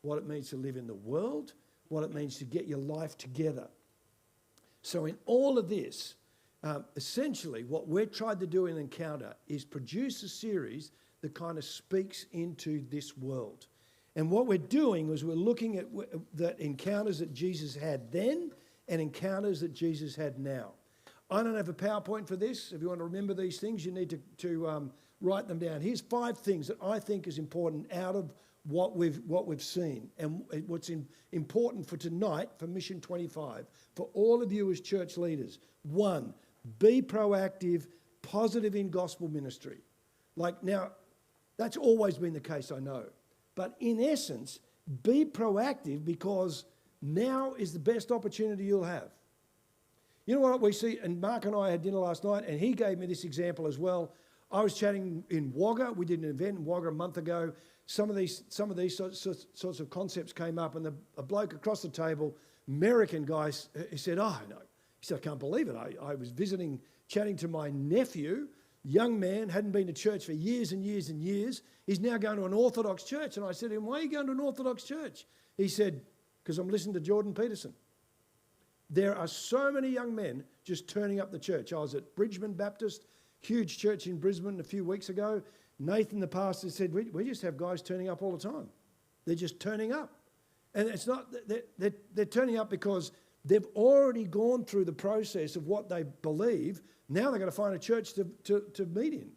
what it means to live in the world, what it means to get your life together. So in all of this, Essentially, what we're tried to do in Encounter is produce a series that kind of speaks into this world. And what we're doing is we're looking at the encounters that Jesus had then and encounters that Jesus had now. I don't have a PowerPoint for this. If you want to remember these things, you need to write them down. Here's 5 things that I think is important out of what we've seen and what's important for tonight for Mission 25, for all of you as church leaders. 1, be proactive, positive in gospel ministry. Like now, that's always been the case, I know. But in essence, be proactive because now is the best opportunity you'll have. You know what we see, and Mark and I had dinner last night, and he gave me this example as well. I was chatting in Wagga. We did an event in Wagga a month ago. Some of these sorts of concepts came up, and a bloke across the table, American guy, he said, "Oh no," he said, "I can't believe it. I was chatting to my nephew, young man, hadn't been to church for years and years and years. He's now going to an Orthodox church." And I said to him, "Why are you going to an Orthodox church?" He said, "Because I'm listening to Jordan Peterson." There are so many young men just turning up the church. I was at Bridgman Baptist, huge church in Brisbane a few weeks ago. Nathan, the pastor, said, we just have guys turning up all the time. They're just turning up. And it's not, they're turning up because they've already gone through the process of what they believe. Now they're going to find a church to meet in.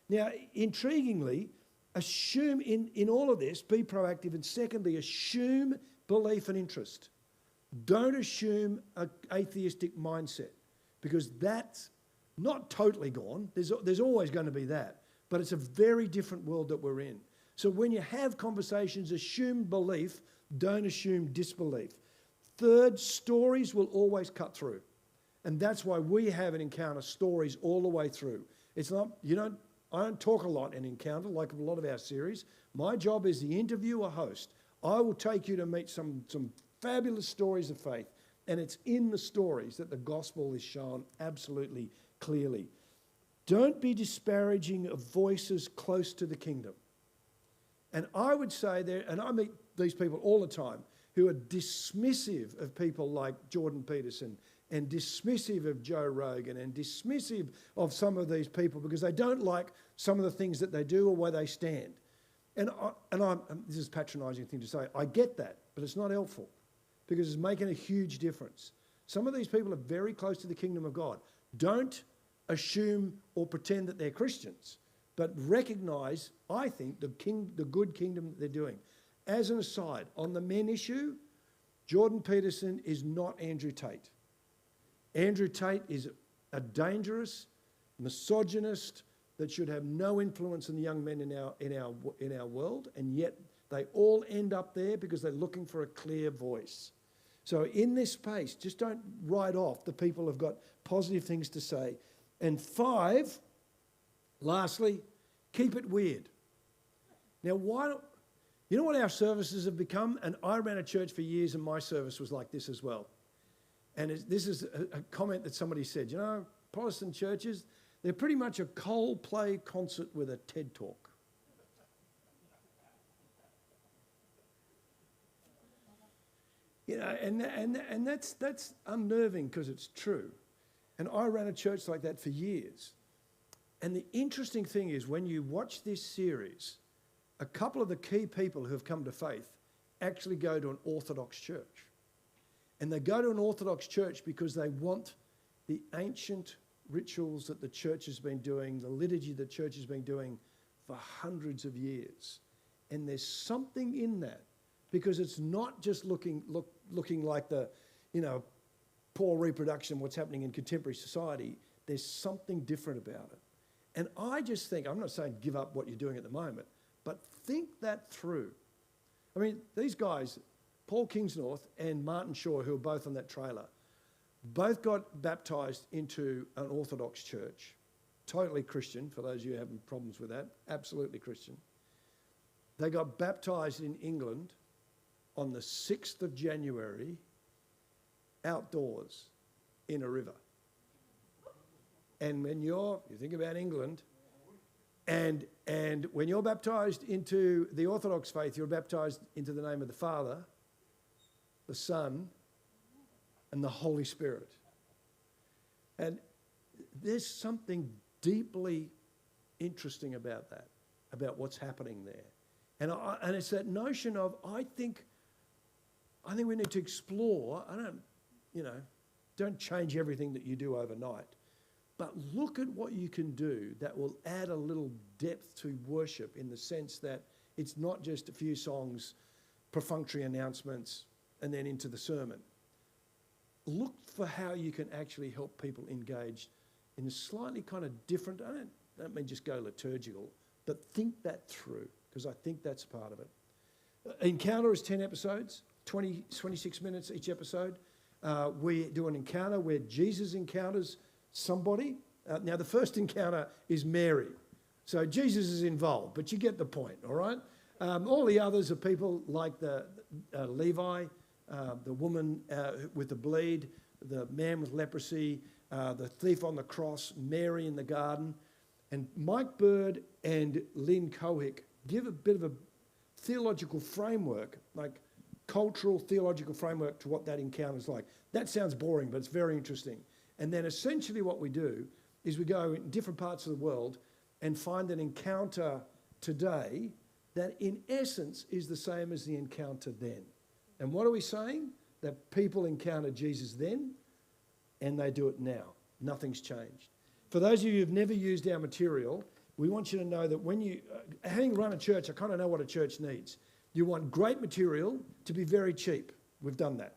Now, intriguingly, assume in all of this, be proactive, and secondly, assume belief and interest. Don't assume an atheistic mindset, because that's not totally gone. There's always going to be that, but it's a very different world that we're in. So when you have conversations, assume belief, don't assume disbelief. Third, stories will always cut through. And that's why we have an Encounter stories all the way through. It's not, I don't talk a lot in Encounter like a lot of our series. My job is the interviewer host. I will take you to meet some fabulous stories of faith. And it's in the stories that the gospel is shown absolutely clearly. Don't be disparaging of voices close to the kingdom. And I would say there, and I meet these people all the time, who are dismissive of people like Jordan Peterson and dismissive of Joe Rogan and dismissive of some of these people because they don't like some of the things that they do or where they stand. And this is a patronising thing to say. I get that, but it's not helpful because it's making a huge difference. Some of these people are very close to the kingdom of God. Don't assume or pretend that they're Christians, but recognise, I think, the good kingdom that they're doing. As an aside, on the men issue, Jordan Peterson is not Andrew Tate. Andrew Tate is a dangerous misogynist that should have no influence on the young men in our world, and yet they all end up there because they're looking for a clear voice. So in this space, just don't write off the people who've got positive things to say. And 5, lastly, keep it weird. Now, you know what our services have become? And I ran a church for years and my service was like this as well. And this is a comment that somebody said, Protestant churches, they're pretty much a Coldplay concert with a TED Talk. And that's unnerving because it's true. And I ran a church like that for years. And the interesting thing is when you watch this series, a couple of the key people who have come to faith actually go to an Orthodox church. And they go to an Orthodox church because they want the ancient rituals that the church has been doing, the liturgy the church has been doing for hundreds of years. And there's something in that because it's not just looking like the, poor reproduction of what's happening in contemporary society. There's something different about it. And I just think, I'm not saying give up what you're doing at the moment, but think that through. I mean, these guys, Paul Kingsnorth and Martin Shaw, who are both on that trailer, both got baptised into an Orthodox church. Totally Christian, for those of you having problems with that, absolutely Christian. They got baptised in England on the 6th of January, outdoors, in a river. And when you think about England, and when you're baptised into the Orthodox faith, you're baptised into the name of the Father, the Son, and the Holy Spirit. And there's something deeply interesting about that, about what's happening there. And it's that notion of, I think we need to explore. Don't change everything that you do overnight, but look at what you can do that will add a little depth to worship, in the sense that it's not just a few songs, perfunctory announcements, and then into the sermon. Look for how you can actually help people engage in a slightly kind of different, I don't mean just go liturgical, but think that through, because I think that's part of it. Encounter is 10 episodes, 26 minutes each episode. We do an encounter where Jesus encounters somebody. Now, the first encounter is Mary. So Jesus is involved, but you get the point, all right? All the others are people like the Levi, the woman with the bleed, the man with leprosy, the thief on the cross, Mary in the garden. And Mike Bird and Lynn Cohick give a bit of a theological framework, like cultural theological framework, to what that encounter is like. That sounds boring, but it's very interesting. And then essentially what we do is we go in different parts of the world and find an encounter today that in essence is the same as the encounter then. And what are we saying? That people encounter Jesus then and they do it now. Nothing's changed. For those of you who've never used our material, we want you to know that when you, having run a church, I kind of know what a church needs. You want great material to be very cheap. We've done that.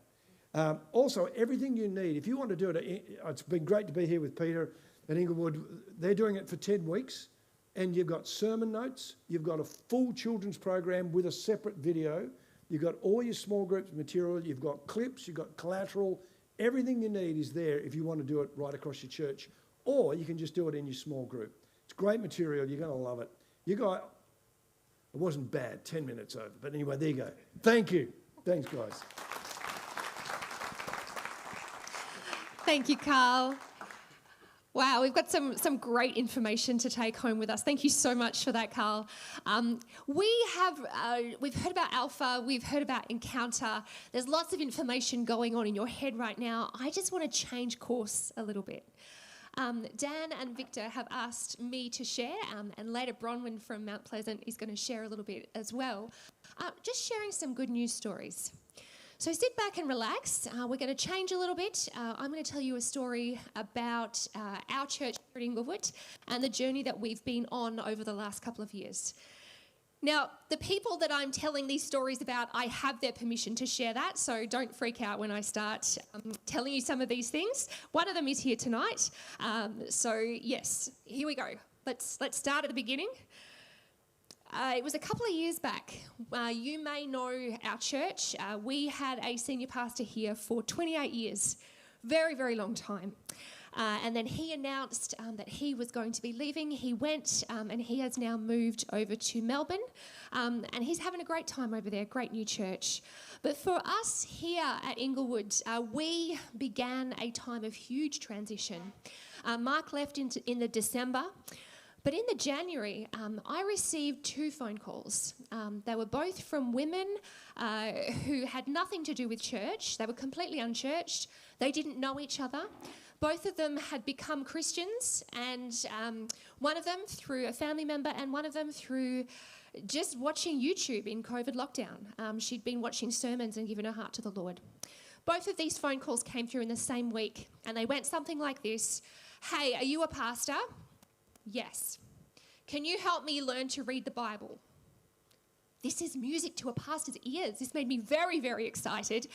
Also, everything you need, if you want to do it, it's been great to be here with Peter at Inglewood. They're doing it for 10 weeks, and you've got sermon notes, you've got a full children's program with a separate video, you've got all your small groups material, you've got clips, you've got collateral. Everything you need is there if you want to do it right across your church, or you can just do it in your small group. It's great material. You're going to love it. It wasn't bad, 10 minutes over. But anyway, there you go. Thank you. Thanks, guys. Thank you, Carl. Wow, we've got some great information to take home with us. Thank you so much for that, Carl. We've heard about Alpha, we've heard about Encounter. There's lots of information going on in your head right now. I just want to change course a little bit. Dan and Victor have asked me to share, and later Bronwyn from Mount Pleasant is going to share a little bit as well. Just sharing some good news stories. So sit back and relax. We're going to change a little bit. I'm going to tell you a story about our church here at Inglewood and the journey that we've been on over the last couple of years. Now, the people that I'm telling these stories about, I have their permission to share that, so don't freak out when I start telling you some of these things. One of them is here tonight. So yes, here we go. Let's start at the beginning. It was a couple of years back. You may know our church. We had a senior pastor here for 28 years. Very, very long time. And then he announced that he was going to be leaving. He went and he has now moved over to Melbourne. And he's having a great time over there, great new church. But for us here at Inglewood, we began a time of huge transition. Mark left in the December. But in the January, I received 2 phone calls. They were both from women who had nothing to do with church. They were completely unchurched. They didn't know each other. Both of them had become Christians, and one of them through a family member and one of them through just watching YouTube in COVID lockdown. She'd been watching sermons and given her heart to the Lord. Both of these phone calls came through in the same week, and they went something like this. Hey, are you a pastor? Yes. Can you help me learn to read the Bible? This is music to a pastor's ears. This made me very, very excited.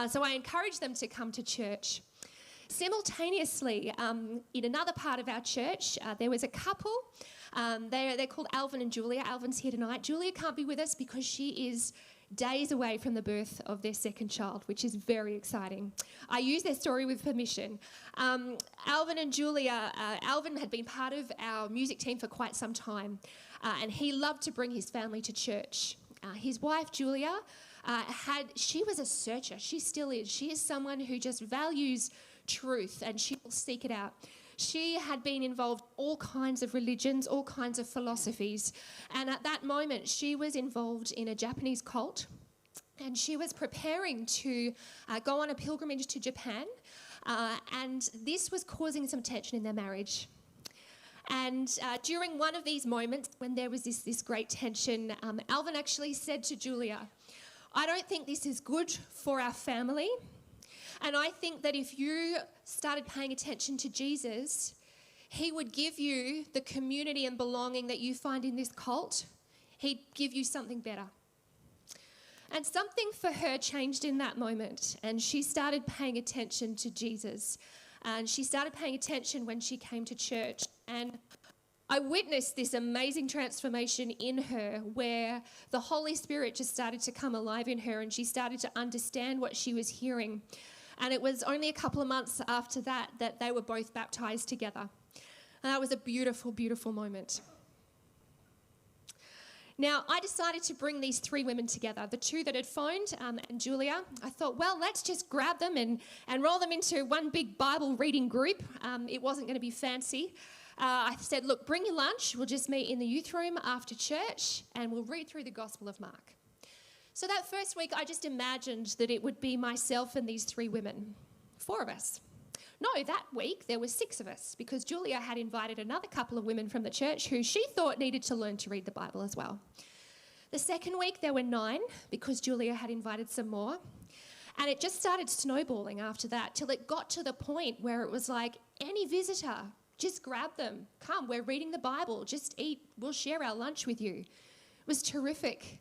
So I encouraged them to come to church. Simultaneously, in another part of our church, there was a couple. They're called Alvin and Julia. Alvin's here tonight. Julia can't be with us because she is days away from the birth of their second child, which is very exciting. I use their story with permission. Alvin and Julia, Alvin had been part of our music team for quite some time, and he loved to bring his family to church. His wife, Julia, she was a searcher. She still is. She is someone who just values truth, and she will seek it out. She had been involved in all kinds of religions, all kinds of philosophies, and at that moment she was involved in a Japanese cult, and she was preparing to go on a pilgrimage to Japan, and this was causing some tension in their marriage. And during one of these moments, when there was this great tension, Alvin actually said to Julia, "I don't think this is good for our family. And I think that if you started paying attention to Jesus, he would give you the community and belonging that you find in this cult. He'd give you something better." And something for her changed in that moment, and she started paying attention to Jesus. And she started paying attention when she came to church. And I witnessed this amazing transformation in her where the Holy Spirit just started to come alive in her, and she started to understand what she was hearing. And it was only a couple of months after that that they were both baptized together. And that was a beautiful, beautiful moment. Now, I decided to bring these three women together, the two that had phoned and Julia. I thought, well, let's just grab them and roll them into one big Bible reading group. It wasn't going to be fancy. I said, look, bring your lunch. We'll just meet in the youth room after church and we'll read through the Gospel of Mark. So that first week, I just imagined that it would be myself and these three women, 4 of us. No, that week there were 6 of us because Julia had invited another couple of women from the church who she thought needed to learn to read the Bible as well. The second week there were 9 because Julia had invited some more. And it just started snowballing after that till it got to the point where it was like, any visitor, just grab them. Come, we're reading the Bible. Just eat. We'll share our lunch with you. It was terrific.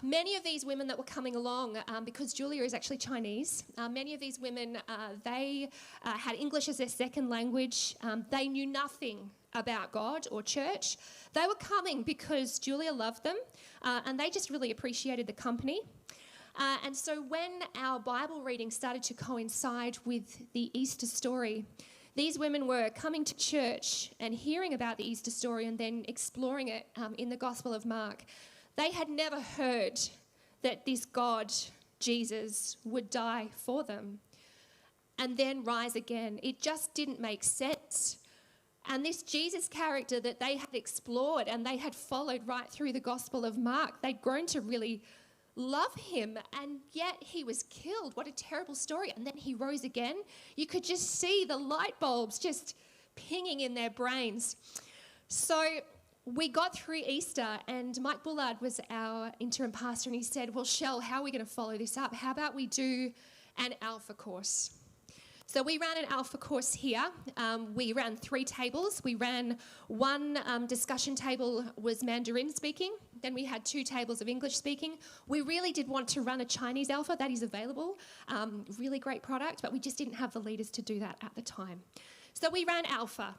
Many of these women that were coming along, because Julia is actually Chinese, many of these women, they had English as their second language. They knew nothing about God or church. They were coming because Julia loved them, and they just really appreciated the company. And so when our Bible reading started to coincide with the Easter story, these women were coming to church and hearing about the Easter story and then exploring it in the Gospel of Mark. They had never heard that this God, Jesus, would die for them and then rise again. It just didn't make sense. And this Jesus character that they had explored and they had followed right through the Gospel of Mark, they'd grown to really love him, and yet he was killed. What a terrible story. And then he rose again. You could just see the light bulbs just pinging in their brains. So we got through Easter, and Mike Bullard was our interim pastor, and he said, well, Shell, how are we going to follow this up? How about we do an Alpha course? So we ran an Alpha course here. We ran 3 tables. We ran one discussion table was Mandarin speaking. Then we had 2 tables of English speaking. We really did want to run a Chinese Alpha. That is available. Really great product, but we just didn't have the leaders to do that at the time. So we ran Alpha.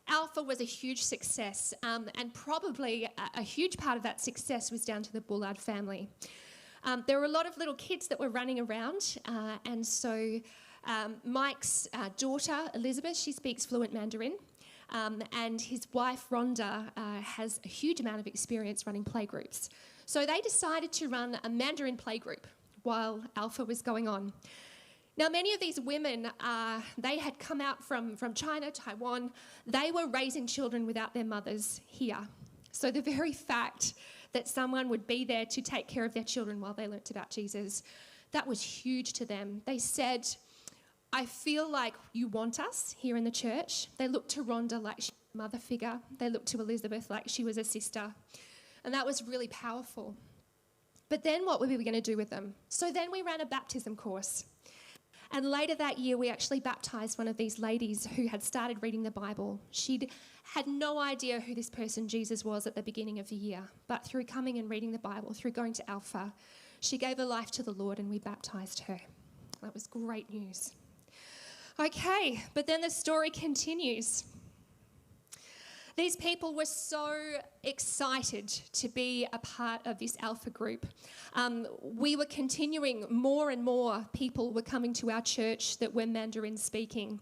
Alpha was a huge success, and probably a huge part of that success was down to the Bullard family. There were a lot of little kids that were running around, and so Mike's daughter, Elizabeth, she speaks fluent Mandarin, and his wife, Rhonda, has a huge amount of experience running playgroups. So they decided to run a Mandarin playgroup while Alpha was going on. Now, many of these women, they had come out from China, Taiwan. They were raising children without their mothers here. So the very fact that someone would be there to take care of their children while they learnt about Jesus, that was huge to them. They said, I feel like you want us here in the church. They looked to Rhonda like she was a mother figure. They looked to Elizabeth like she was a sister. And that was really powerful. But then what were we going to do with them? So then we ran a baptism course. And later that year, we actually baptised one of these ladies who had started reading the Bible. She'd had no idea who this person Jesus was at the beginning of the year. But through coming and reading the Bible, through going to Alpha, she gave her life to the Lord and we baptised her. That was great news. Okay, but then the story continues. These people were so excited to be a part of this Alpha group. We were continuing, more and more people were coming to our church that were Mandarin speaking.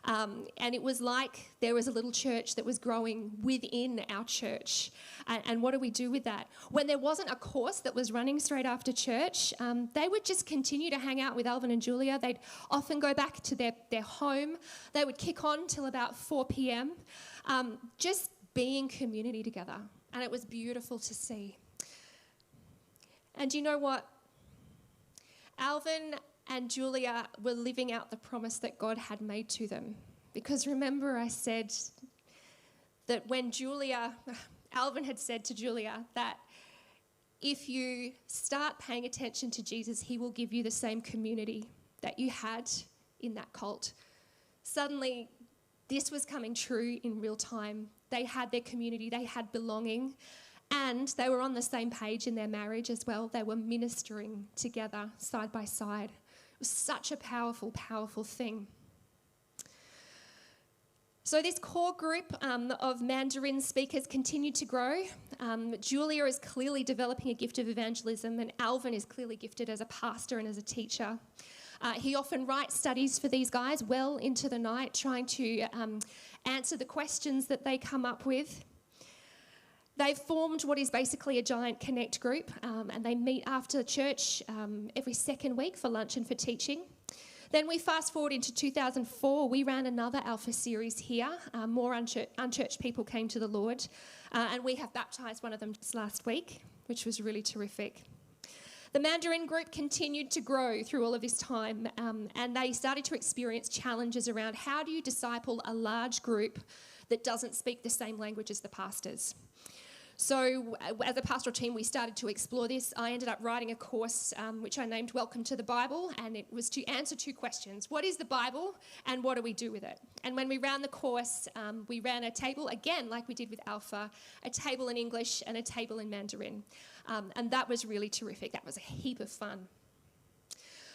And it was like there was a little church that was growing within our church. And what do we do with that? When there wasn't a course that was running straight after church, they would just continue to hang out with Alvin and Julia. They'd often go back to their home. They would kick on till about 4 p.m., just being community together. And it was beautiful to see. And you know what? Alvin and Julia were living out the promise that God had made to them. Because remember, I said that when Alvin had said to Julia that if you start paying attention to Jesus, he will give you the same community that you had in that cult. Suddenly, this was coming true in real time. They had their community, they had belonging, and they were on the same page in their marriage as well. They were ministering together, side by side. It was such a powerful, powerful thing. So this core group of Mandarin speakers continued to grow. Julia is clearly developing a gift of evangelism, and Alvin is clearly gifted as a pastor and as a teacher. He often writes studies for these guys well into the night, trying to answer the questions that they come up with. They've formed what is basically a giant connect group, and they meet after church every second week for lunch and for teaching. Then we fast forward into 2004. We ran another Alpha series here. More unchurched people came to the Lord, and we have baptised one of them just last week, which was really terrific. The Mandarin group continued to grow through all of this time, and they started to experience challenges around how do you disciple a large group that doesn't speak the same language as the pastors. So as a pastoral team, we started to explore this. I ended up writing a course which I named Welcome to the Bible, and it was to answer two questions. What is the Bible, and what do we do with it? And when we ran the course, we ran a table, again, like we did with Alpha, a table in English and a table in Mandarin. And that was really terrific. That was a heap of fun.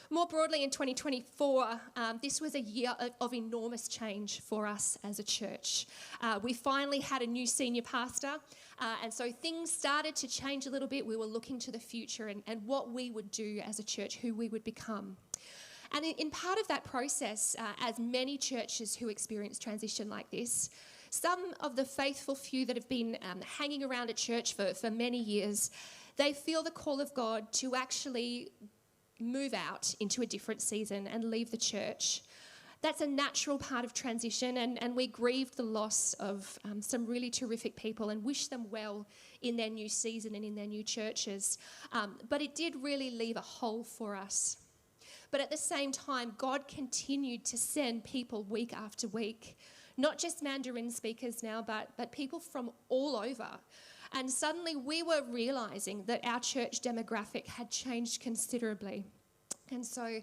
More broadly, in 2024, this was a year of enormous change for us as a church. We finally had a new senior pastor, and so things started to change a little bit. We were looking to the future and what we would do as a church, who we would become. And in part of that process, as many churches who experience transition like this, some of the faithful few that have been hanging around a church for many years, they feel the call of God to actually move out into a different season and leave the church. That's a natural part of transition, and we grieve the loss of some really terrific people and wish them well in their new season and in their new churches. But it did really leave a hole for us. But at the same time, God continued to send people week after week, not just Mandarin speakers now, but people from all over. And suddenly we were realising that our church demographic had changed considerably. And so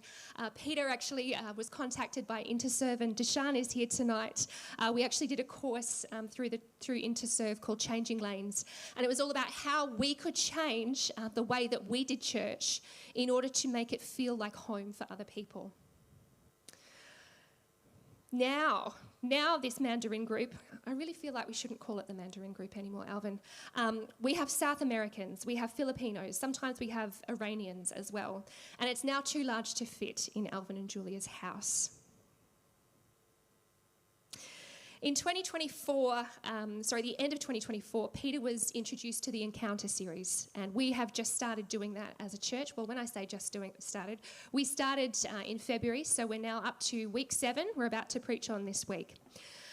Peter actually was contacted by Interserve, and Deshaun is here tonight. We actually did a course through Interserve called Changing Lanes, and it was all about how we could change the way that we did church in order to make it feel like home for other people. Now this Mandarin group, I really feel like we shouldn't call it the Mandarin group anymore, Alvin. We have South Americans, we have Filipinos, sometimes we have Iranians as well. And it's now too large to fit in Alvin and Julia's house. In 2024, the end of 2024, Peter was introduced to the Encounter series, and we have just started doing that as a church. Well, when I say started, we started in February, so we're now up to week 7. We're about to preach on this week.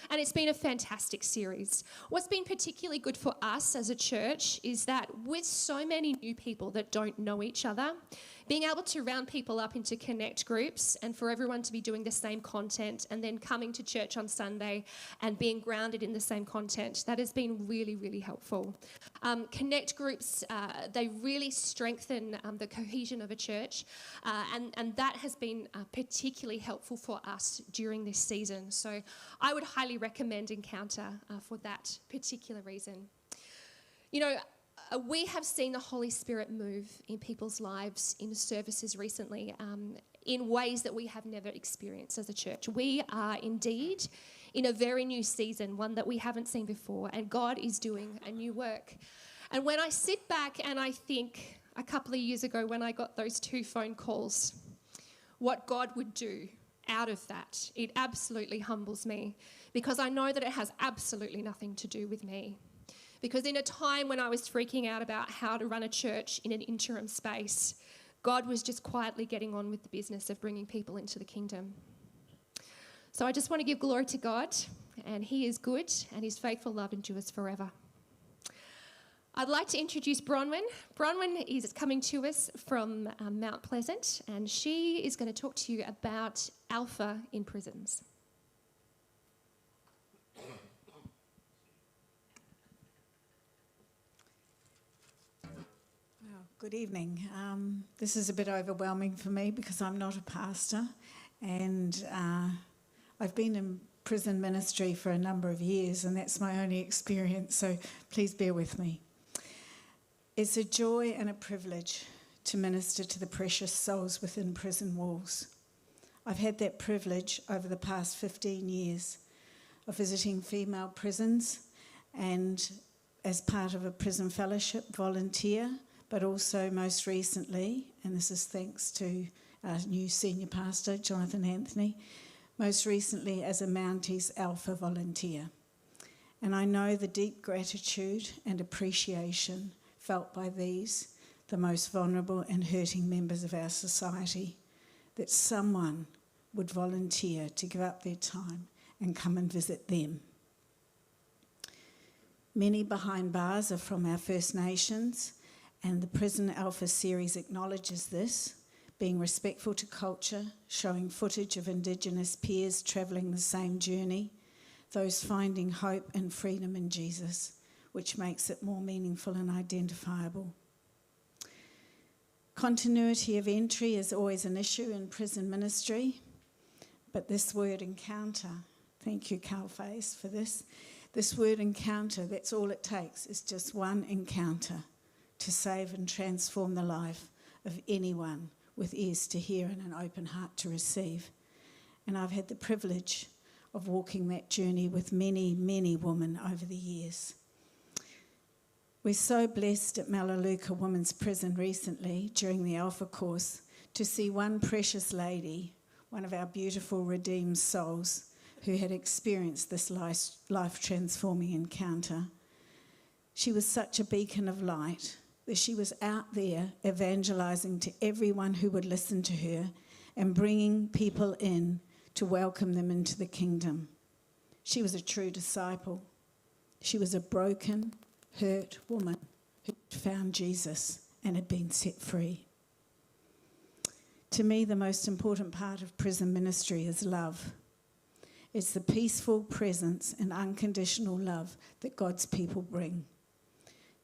And it's been a fantastic series. What's been particularly good for us as a church is that with so many new people that don't know each other, being able to round people up into connect groups and for everyone to be doing the same content and then coming to church on Sunday and being grounded in the same content, that has been really, really helpful. Connect groups, they really strengthen the cohesion of a church, and that has been particularly helpful for us during this season. So I would highly recommend Encounter for that particular reason. You know, we have seen the Holy Spirit move in people's lives in services recently in ways that we have never experienced as a church. We are indeed in a very new season, one that we haven't seen before, and God is doing a new work. And when I sit back and I think a couple of years ago when I got those 2 phone calls, what God would do out of that, it absolutely humbles me, because I know that it has absolutely nothing to do with me. Because in a time when I was freaking out about how to run a church in an interim space, God was just quietly getting on with the business of bringing people into the kingdom. So I just want to give glory to God, and He is good, and His faithful love endures forever. I'd like to introduce Bronwyn. Bronwyn is coming to us from Mount Pleasant, and she is going to talk to you about Alpha in prisons. Good evening. This is a bit overwhelming for me because I'm not a pastor, and I've been in prison ministry for a number of years, and that's my only experience, so please bear with me. It's a joy and a privilege to minister to the precious souls within prison walls. I've had that privilege over the past 15 years of visiting female prisons and as part of a prison fellowship volunteer, but also most recently, and this is thanks to our new senior pastor, Jonathan Anthony, most recently as a Mounties Alpha volunteer. And I know the deep gratitude and appreciation felt by these, the most vulnerable and hurting members of our society, that someone would volunteer to give up their time and come and visit them. Many behind bars are from our First Nations, and the Prison Alpha series acknowledges this, being respectful to culture, showing footage of Indigenous peers travelling the same journey, those finding hope and freedom in Jesus, which makes it more meaningful and identifiable. Continuity of entry is always an issue in prison ministry, but this word encounter, thank you Carl Faes for this word encounter, that's all it takes, is just one encounter to save and transform the life of anyone with ears to hear and an open heart to receive. And I've had the privilege of walking that journey with many, many women over the years. We're so blessed at Melaleuca Women's Prison recently, during the Alpha course, to see one precious lady, one of our beautiful redeemed souls, who had experienced this life-transforming encounter. She was such a beacon of light that she was out there evangelising to everyone who would listen to her and bringing people in to welcome them into the kingdom. She was a true disciple. She was a broken, hurt woman who found Jesus and had been set free. To me, the most important part of prison ministry is love. It's the peaceful presence and unconditional love that God's people bring.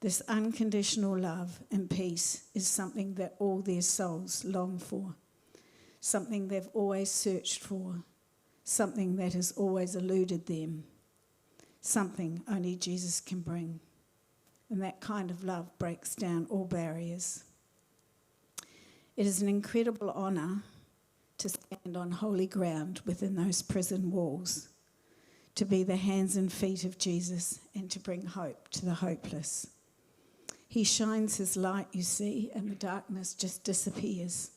This unconditional love and peace is something that all their souls long for, something they've always searched for, something that has always eluded them, something only Jesus can bring. And that kind of love breaks down all barriers. It is an incredible honour to stand on holy ground within those prison walls, to be the hands and feet of Jesus and to bring hope to the hopeless. He shines his light, you see, and the darkness just disappears.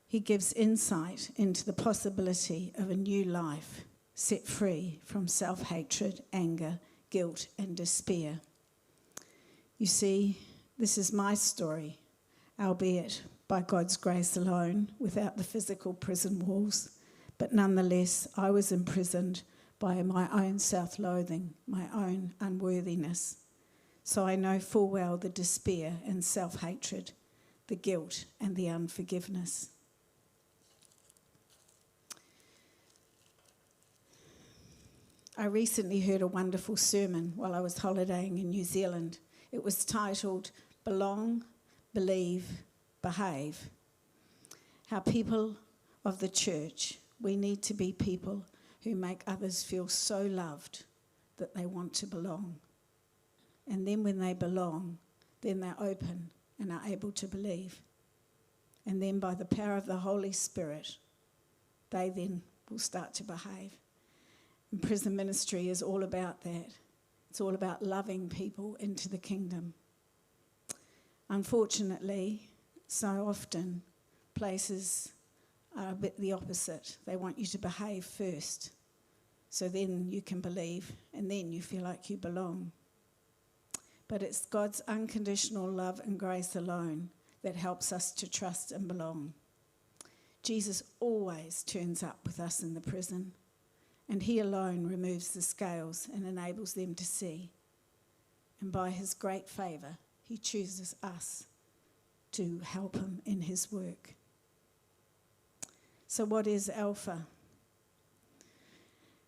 He gives insight into the possibility of a new life, set free from self-hatred, anger, guilt, and despair. You see, this is my story, albeit by God's grace alone, without the physical prison walls, but nonetheless, I was imprisoned by my own self-loathing, my own unworthiness. So I know full well the despair and self-hatred, the guilt and the unforgiveness. I recently heard a wonderful sermon while I was holidaying in New Zealand. It was titled, Belong, Believe, Behave. How people of the church, we need to be people who make others feel so loved that they want to belong. And then when they belong, then they're open and are able to believe. And then by the power of the Holy Spirit, they then will start to behave. And prison ministry is all about that. It's all about loving people into the kingdom. Unfortunately, so often places are a bit the opposite. They want you to behave first, so then you can believe, and then you feel like you belong. But it's God's unconditional love and grace alone that helps us to trust and belong. Jesus always turns up with us in the prison, and he alone removes the scales and enables them to see. And by his great favour, he chooses us to help him in his work. So what is Alpha?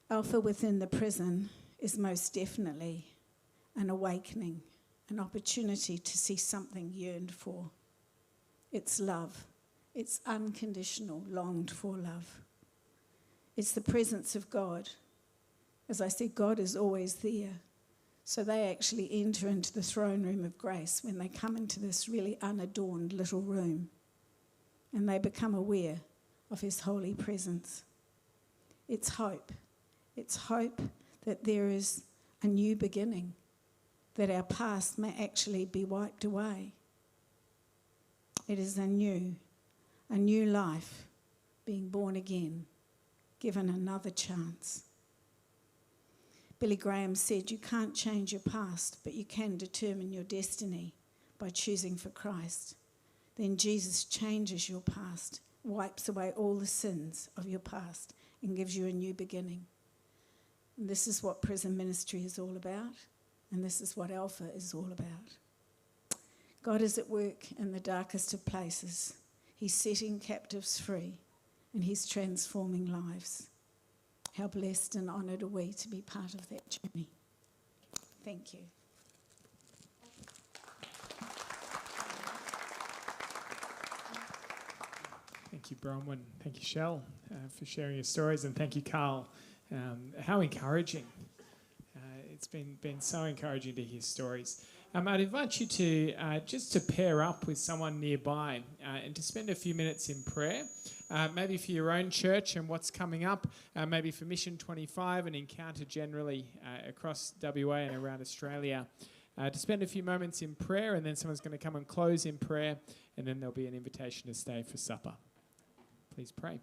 Alpha within the prison is most definitely an awakening, an opportunity to see something yearned for. It's love. It's unconditional, longed for love. It's the presence of God. As I said, God is always there. So they actually enter into the throne room of grace when they come into this really unadorned little room, and they become aware of his holy presence. It's hope. It's hope that there is a new beginning, that our past may actually be wiped away. It is a new life, being born again, given another chance. Billy Graham said, you can't change your past, but you can determine your destiny by choosing for Christ. Then Jesus changes your past, wipes away all the sins of your past, and gives you a new beginning. And this is what prison ministry is all about, and this is what Alpha is all about. God is at work in the darkest of places. He's setting captives free, and he's transforming lives. How blessed and honoured are we to be part of that journey. Thank you. Thank you, Bronwyn. Thank you, Shell, for sharing your stories, and thank you, Carl. How encouraging. It's been so encouraging to hear stories. I'd invite you to just to pair up with someone nearby and to spend a few minutes in prayer, maybe for your own church and what's coming up, maybe for Mission 25 and Encounter generally across WA and around Australia, to spend a few moments in prayer, and then someone's going to come and close in prayer, and then there'll be an invitation to stay for supper. Please pray.